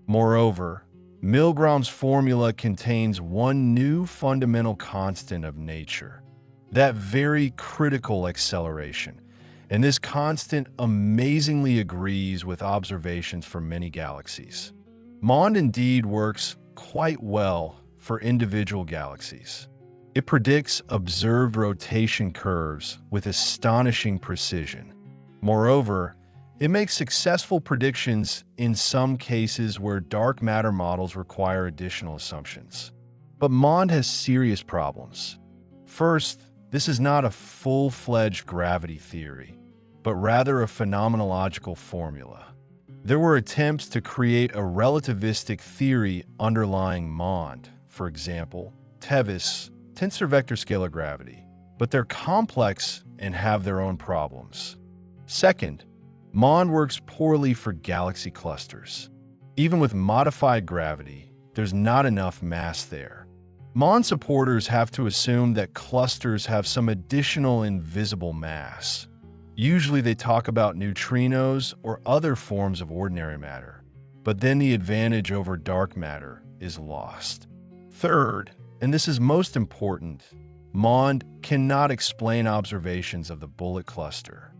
Moreover, Milgrom's formula contains one new fundamental constant of nature, that very critical acceleration, and this constant amazingly agrees with observations from many galaxies. MOND indeed works quite well for individual galaxies. It predicts observed rotation curves with astonishing precision. Moreover, it makes successful predictions in some cases where dark matter models require additional assumptions. But MOND has serious problems. First, this is not a full-fledged gravity theory, but rather a phenomenological formula. There were attempts to create a relativistic theory underlying MOND, for example, TeVis, tensor vector scalar gravity, but they're complex and have their own problems. Second, MOND works poorly for galaxy clusters. Even with modified gravity, there's not enough mass there. MOND supporters have to assume that clusters have some additional invisible mass. Usually they talk about neutrinos or other forms of ordinary matter, but then the advantage over dark matter is lost. Third, and this is most important, MOND cannot explain observations of the bullet cluster.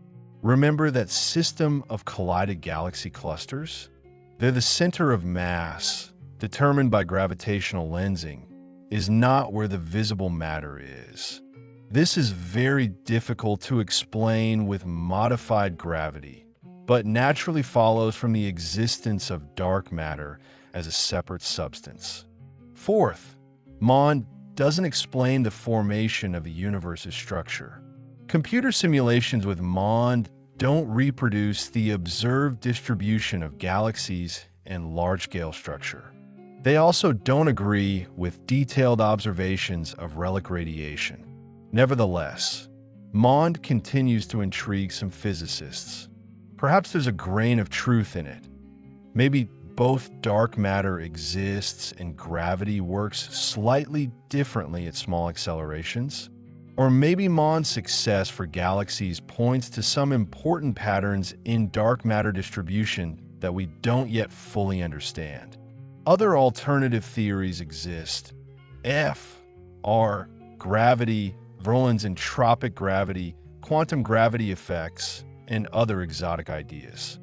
Remember that system of collided galaxy clusters? They're the center of mass, determined by gravitational lensing, is not where the visible matter is. This is very difficult to explain with modified gravity, but naturally follows from the existence of dark matter as a separate substance. Fourth, MOND doesn't explain the formation of a universe's structure. Computer simulations with MOND don't reproduce the observed distribution of galaxies and large-scale structure. They also don't agree with detailed observations of relic radiation. Nevertheless, MOND continues to intrigue some physicists. Perhaps there's a grain of truth in it. Maybe both dark matter exists and gravity works slightly differently at small accelerations. Or maybe MOND's success for galaxies points to some important patterns in dark matter distribution that we don't yet fully understand. Other alternative theories exist. F, R, gravity, Verlin's entropic gravity, quantum gravity effects, and other exotic ideas.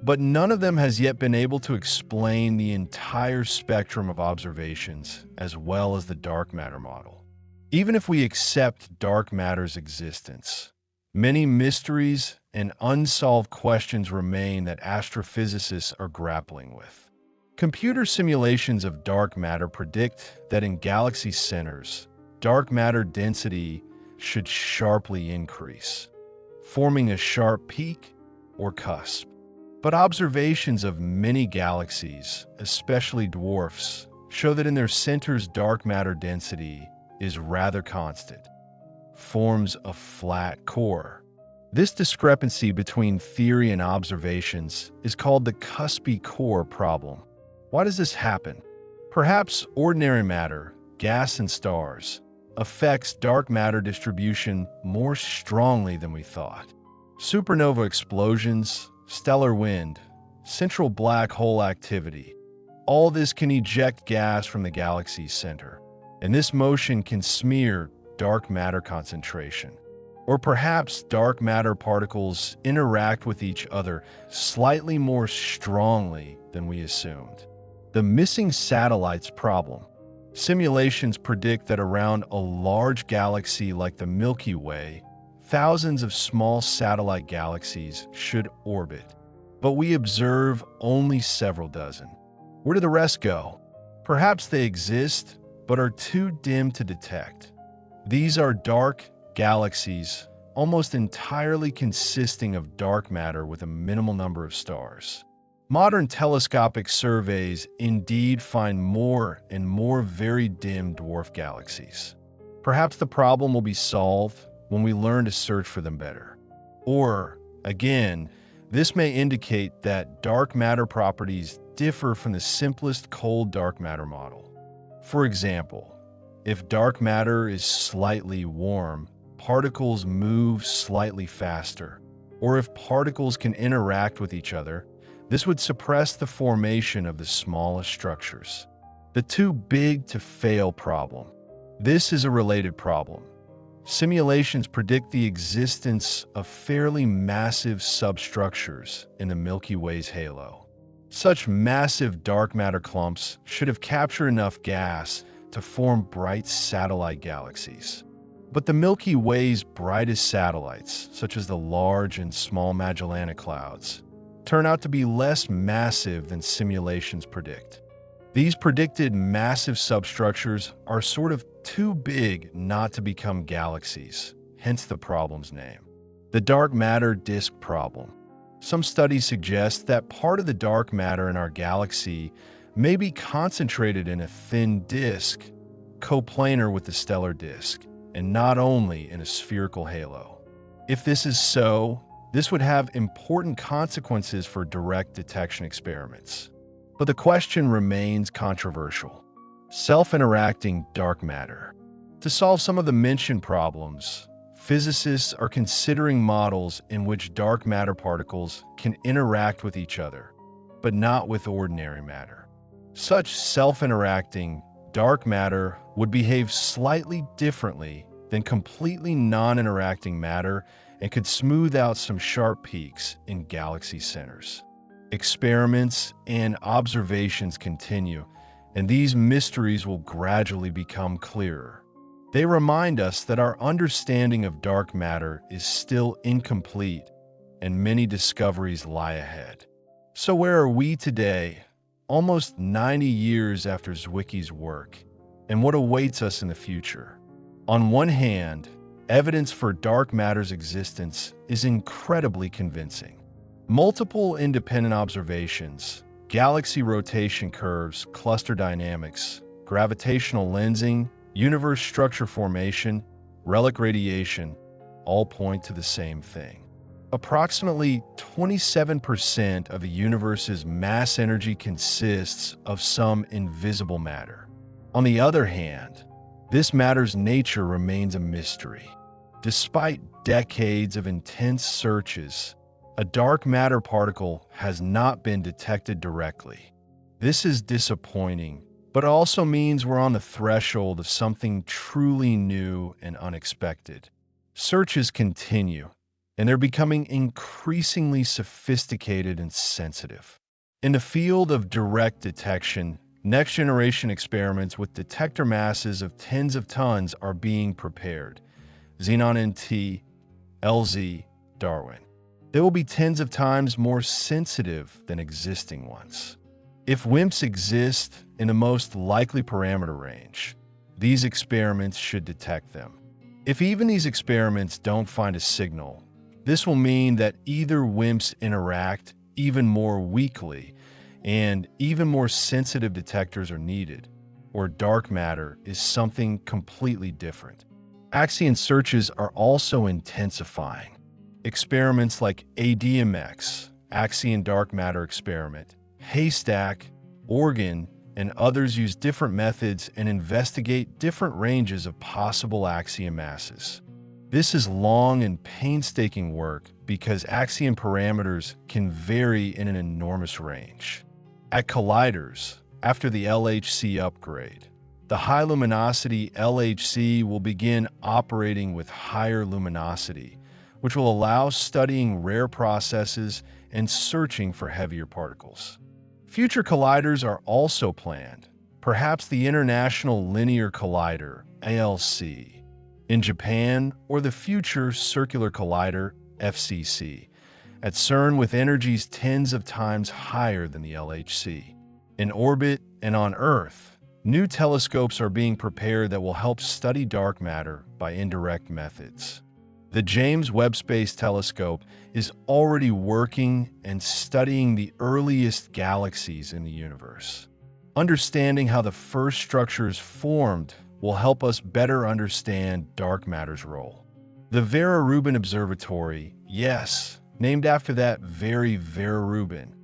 But none of them has yet been able to explain the entire spectrum of observations as well as the dark matter model. Even if we accept dark matter's existence, many mysteries and unsolved questions remain that astrophysicists are grappling with. Computer simulations of dark matter predict that in galaxy centers, dark matter density should sharply increase, forming a sharp peak or cusp. But observations of many galaxies, especially dwarfs, show that in their centers dark matter density is rather constant, forms a flat core. This discrepancy between theory and observations is called the cuspy core problem. Why does this happen? Perhaps ordinary matter, gas and stars, affects dark matter distribution more strongly than we thought. Supernova explosions, stellar wind, central black hole activity, all this can eject gas from the galaxy's center, and this motion can smear dark matter concentration. Or perhaps dark matter particles interact with each other slightly more strongly than we assumed. The missing satellites problem. Simulations predict that around a large galaxy like the Milky Way, thousands of small satellite galaxies should orbit, but we observe only several dozen. Where do the rest go? Perhaps they exist, but are too dim to detect. These are dark galaxies, almost entirely consisting of dark matter with a minimal number of stars. Modern telescopic surveys indeed find more and more very dim dwarf galaxies. Perhaps the problem will be solved when we learn to search for them better. Or, again, this may indicate that dark matter properties differ from the simplest cold dark matter model. For example, if dark matter is slightly warm, particles move slightly faster. Or if particles can interact with each other, this would suppress the formation of the smallest structures. The too big to fail problem. This is a related problem. Simulations predict the existence of fairly massive substructures in the Milky Way's halo. Such massive dark matter clumps should have captured enough gas to form bright satellite galaxies. But the Milky Way's brightest satellites, such as the Large and Small Magellanic Clouds, turn out to be less massive than simulations predict. These predicted massive substructures are sort of too big not to become galaxies, hence the problem's name. The dark matter disk problem. Some studies suggest that part of the dark matter in our galaxy may be concentrated in a thin disk, coplanar with the stellar disk, and not only in a spherical halo. If this is so, this would have important consequences for direct detection experiments. But the question remains controversial. Self-interacting dark matter. To solve some of the mentioned problems, physicists are considering models in which dark matter particles can interact with each other, but not with ordinary matter. Such self-interacting dark matter would behave slightly differently than completely non-interacting matter and could smooth out some sharp peaks in galaxy centers. Experiments and observations continue, and these mysteries will gradually become clearer. They remind us that our understanding of dark matter is still incomplete, and many discoveries lie ahead. So where are we today, almost 90 years after Zwicky's work, and what awaits us in the future? On one hand, evidence for dark matter's existence is incredibly convincing. Multiple independent observations, galaxy rotation curves, cluster dynamics, gravitational lensing, universe structure formation, relic radiation, all point to the same thing. Approximately 27% of the universe's mass energy consists of some invisible matter. On the other hand, this matter's nature remains a mystery. Despite decades of intense searches, a dark matter particle has not been detected directly. This is disappointing, but also means we're on the threshold of something truly new and unexpected. Searches continue, and they're becoming increasingly sophisticated and sensitive. In the field of direct detection, next-generation experiments with detector masses of tens of tons are being prepared. Xenon NT, LZ, Darwin. They will be tens of times more sensitive than existing ones. If WIMPs exist in the most likely parameter range, these experiments should detect them. If even these experiments don't find a signal, this will mean that either WIMPs interact even more weakly and even more sensitive detectors are needed, or dark matter is something completely different. Axion searches are also intensifying. Experiments like ADMX, Axion Dark Matter Experiment, Haystack, Organ, and others use different methods and investigate different ranges of possible axion masses. This is long and painstaking work because axion parameters can vary in an enormous range. At colliders, after the LHC upgrade, the high luminosity LHC will begin operating with higher luminosity, which will allow studying rare processes and searching for heavier particles. Future colliders are also planned, perhaps the International Linear Collider, ALC, in Japan, or the Future Circular Collider, FCC, at CERN with energies tens of times higher than the LHC. In orbit and on Earth, new telescopes are being prepared that will help study dark matter by indirect methods. The James Webb Space Telescope is already working and studying the earliest galaxies in the universe. Understanding how the first structures formed will help us better understand dark matter's role. The Vera Rubin Observatory, yes, named after that very Vera Rubin,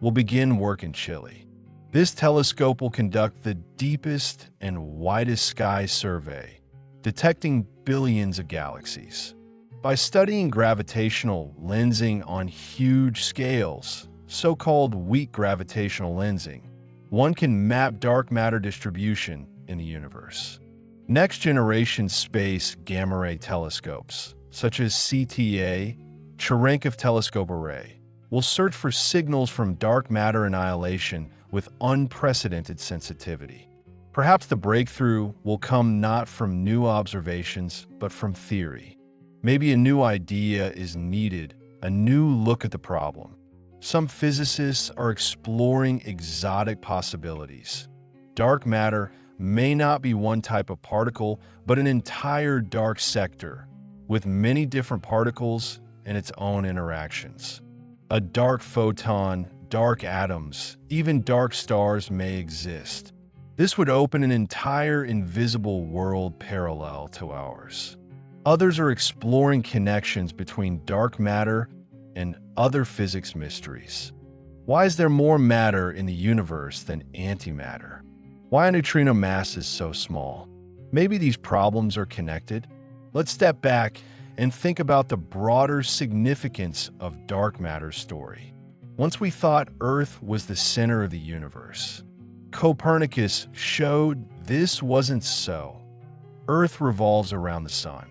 will begin work in Chile. This telescope will conduct the deepest and widest sky survey, detecting billions of galaxies. By studying gravitational lensing on huge scales, so-called weak gravitational lensing, one can map dark matter distribution in the universe. Next-generation space gamma-ray telescopes, such as CTA, Cherenkov Telescope Array, will search for signals from dark matter annihilation with unprecedented sensitivity. Perhaps the breakthrough will come not from new observations, but from theory. Maybe a new idea is needed, a new look at the problem. Some physicists are exploring exotic possibilities. Dark matter may not be one type of particle, but an entire dark sector, with many different particles and its own interactions. A dark photon, dark atoms, even dark stars may exist. This would open an entire invisible world parallel to ours. Others are exploring connections between dark matter and other physics mysteries. Why is there more matter in the universe than antimatter? Why are neutrino masses so small? Maybe these problems are connected. Let's step back and think about the broader significance of dark matter's story. Once we thought Earth was the center of the universe. Copernicus showed this wasn't so. Earth revolves around the sun.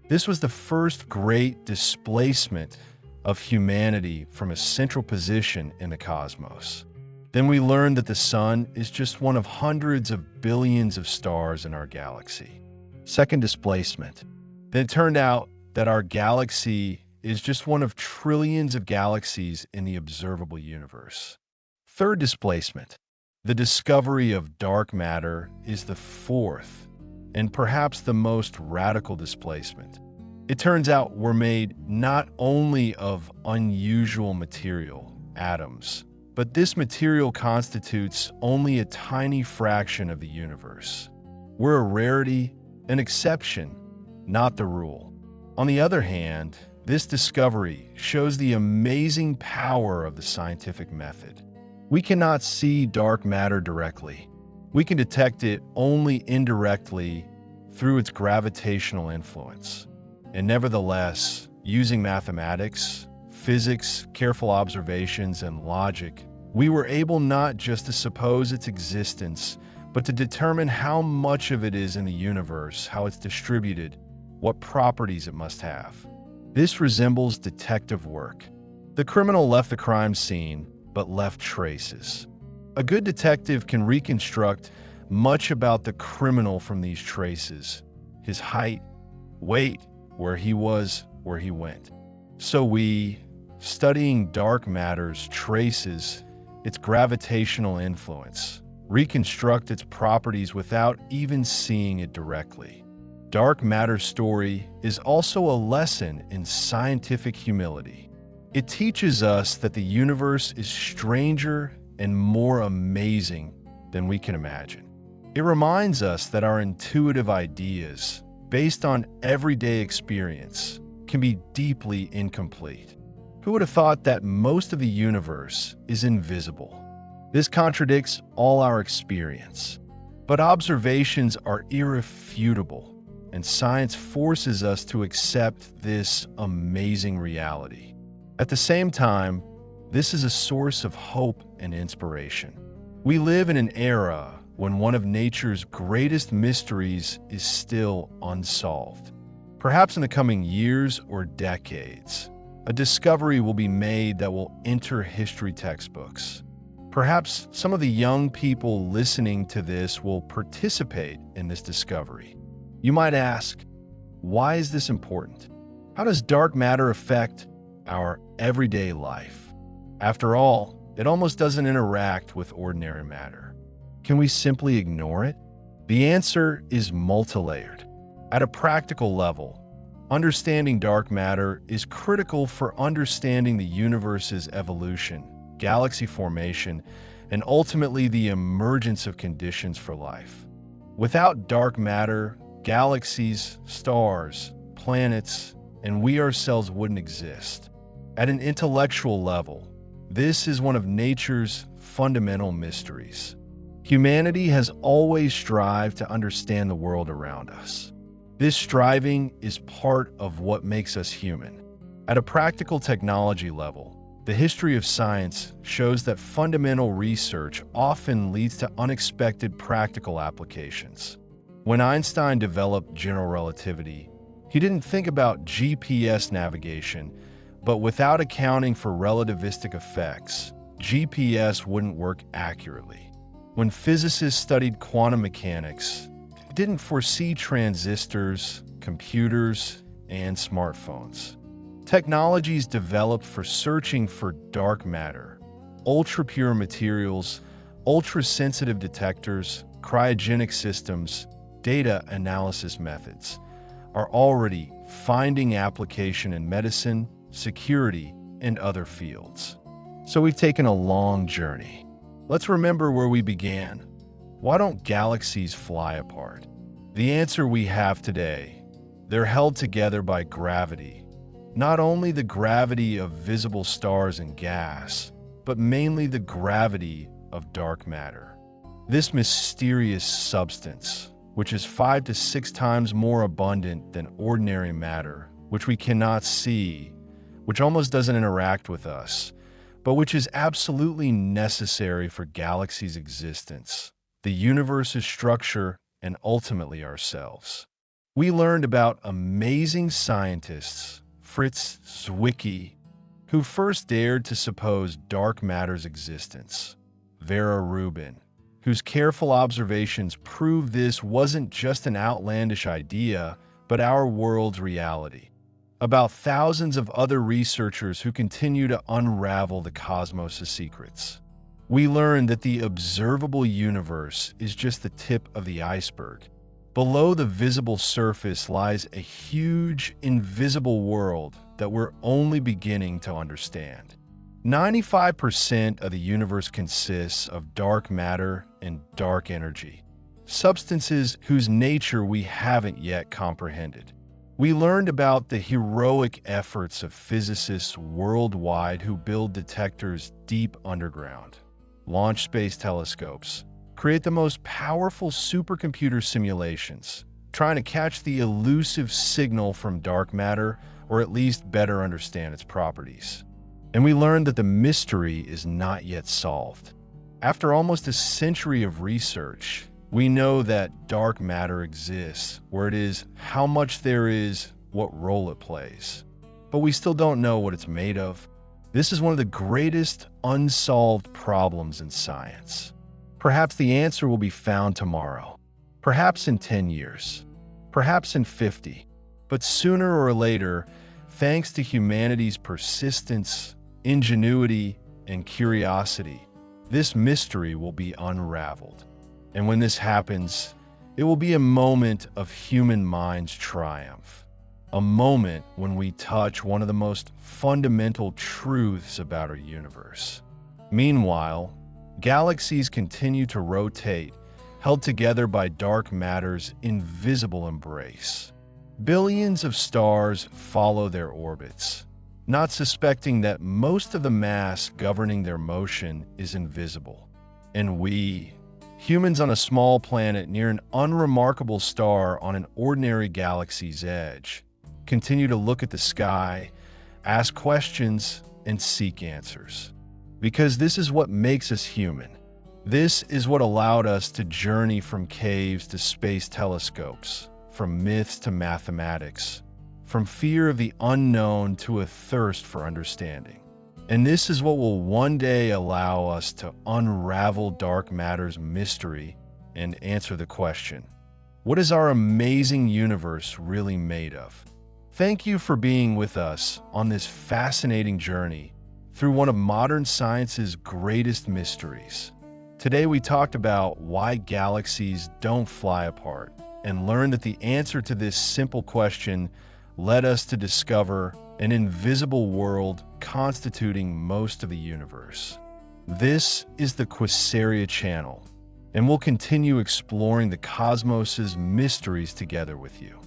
This was the first great displacement of humanity from a central position in the cosmos. Then we learned that the sun is just one of hundreds of billions of stars in our galaxy. Second displacement. Then it turned out that our galaxy is just one of trillions of galaxies in the observable universe. Third displacement. The discovery of dark matter is the fourth, and perhaps the most radical displacement. It turns out we're made not only of unusual material, atoms, but this material constitutes only a tiny fraction of the universe. We're a rarity, an exception, not the rule. On the other hand, this discovery shows the amazing power of the scientific method. We cannot see dark matter directly. We can detect it only indirectly through its gravitational influence. And nevertheless, using mathematics, physics, careful observations, and logic, we were able not just to suppose its existence, but to determine how much of it is in the universe, how it's distributed, what properties it must have. This resembles detective work. The criminal left the crime scene, but left traces. A good detective can reconstruct much about the criminal from these traces: his height, weight, where he was, where he went. So we, studying dark matter's traces, its gravitational influence, reconstruct its properties without even seeing it directly. Dark matter's story is also a lesson in scientific humility. It teaches us that the universe is stranger and more amazing than we can imagine. It reminds us that our intuitive ideas, based on everyday experience, can be deeply incomplete. Who would have thought that most of the universe is invisible? This contradicts all our experience. But observations are irrefutable, and science forces us to accept this amazing reality. At the same time, this is a source of hope and inspiration. We live in an era when one of nature's greatest mysteries is still unsolved. Perhaps in the coming years or decades, a discovery will be made that will enter history textbooks. Perhaps some of the young people listening to this will participate in this discovery. You might ask, why is this important? How does dark matter affect our everyday life? After all, it almost doesn't interact with ordinary matter. Can we simply ignore it? The answer is multilayered. At a practical level, understanding dark matter is critical for understanding the universe's evolution, galaxy formation, and ultimately the emergence of conditions for life. Without dark matter, galaxies, stars, planets, and we ourselves wouldn't exist. At an intellectual level, this is one of nature's fundamental mysteries. Humanity has always strived to understand the world around us. This striving is part of what makes us human. At a practical technology level, the history of science shows that fundamental research often leads to unexpected practical applications. When Einstein developed general relativity, he didn't think about GPS navigation, but without accounting for relativistic effects, GPS wouldn't work accurately. When physicists studied quantum mechanics, they didn't foresee transistors, computers, and smartphones. Technologies developed for searching for dark matter, ultra-pure materials, ultra-sensitive detectors, cryogenic systems, data analysis methods are already finding application in medicine, security, and other fields. So we've taken a long journey. Let's remember where we began. Why don't galaxies fly apart? The answer we have today: they're held together by gravity. Not only the gravity of visible stars and gas, but mainly the gravity of dark matter. This mysterious substance, which is 5 to 6 times more abundant than ordinary matter, which we cannot see, which almost doesn't interact with us, but which is absolutely necessary for galaxies' existence, the universe's structure, and ultimately ourselves. We learned about amazing scientists, Fritz Zwicky, who first dared to suppose dark matter's existence, Vera Rubin, whose careful observations proved this wasn't just an outlandish idea, but our world's reality. About thousands of other researchers who continue to unravel the cosmos' secrets. We learned that the observable universe is just the tip of the iceberg. Below the visible surface lies a huge, invisible world that we're only beginning to understand. 95% of the universe consists of dark matter and dark energy, substances whose nature we haven't yet comprehended. We learned about the heroic efforts of physicists worldwide who build detectors deep underground, launch space telescopes, create the most powerful supercomputer simulations, trying to catch the elusive signal from dark matter, or at least better understand its properties. And we learned that the mystery is not yet solved. After almost a century of research, we know that dark matter exists, where it is, how much there is, what role it plays. But we still don't know what it's made of. This is one of the greatest unsolved problems in science. Perhaps the answer will be found tomorrow. Perhaps in 10 years. Perhaps in 50. But sooner or later, thanks to humanity's persistence, ingenuity, and curiosity, this mystery will be unraveled. And when this happens, it will be a moment of human mind's triumph. A moment when we touch one of the most fundamental truths about our universe. Meanwhile, galaxies continue to rotate, held together by dark matter's invisible embrace. Billions of stars follow their orbits, not suspecting that most of the mass governing their motion is invisible. And we, humans on a small planet near an unremarkable star on an ordinary galaxy's edge, continue to look at the sky, ask questions, and seek answers. Because this is what makes us human. This is what allowed us to journey from caves to space telescopes, from myths to mathematics, from fear of the unknown to a thirst for understanding. And this is what will one day allow us to unravel dark matter's mystery and answer the question, what is our amazing universe really made of? Thank you for being with us on this fascinating journey through one of modern science's greatest mysteries. Today we talked about why galaxies don't fly apart and learned that the answer to this simple question led us to discover an invisible world constituting most of the universe. This is the Quasarea channel, and we'll continue exploring the cosmos's mysteries together with you.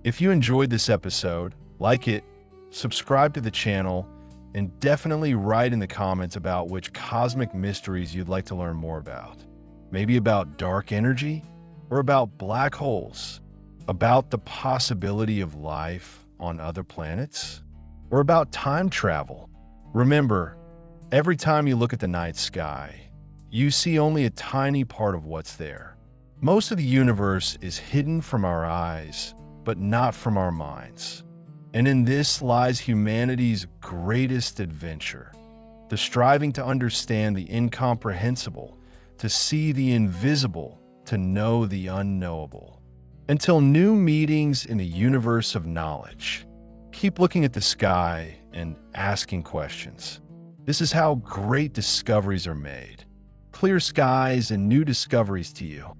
If you enjoyed this episode, like it, subscribe to the channel, and definitely write in the comments about which cosmic mysteries you'd like to learn more about. Maybe about dark energy, or about black holes, about the possibility of life on other planets, or about time travel. Remember, every time you look at the night sky, you see only a tiny part of what's there. Most of the universe is hidden from our eyes, but not from our minds. And in this lies humanity's greatest adventure, the striving to understand the incomprehensible, to see the invisible, to know the unknowable. Until new meetings in a universe of knowledge, keep looking at the sky and asking questions. This is how great discoveries are made. Clear skies and new discoveries to you.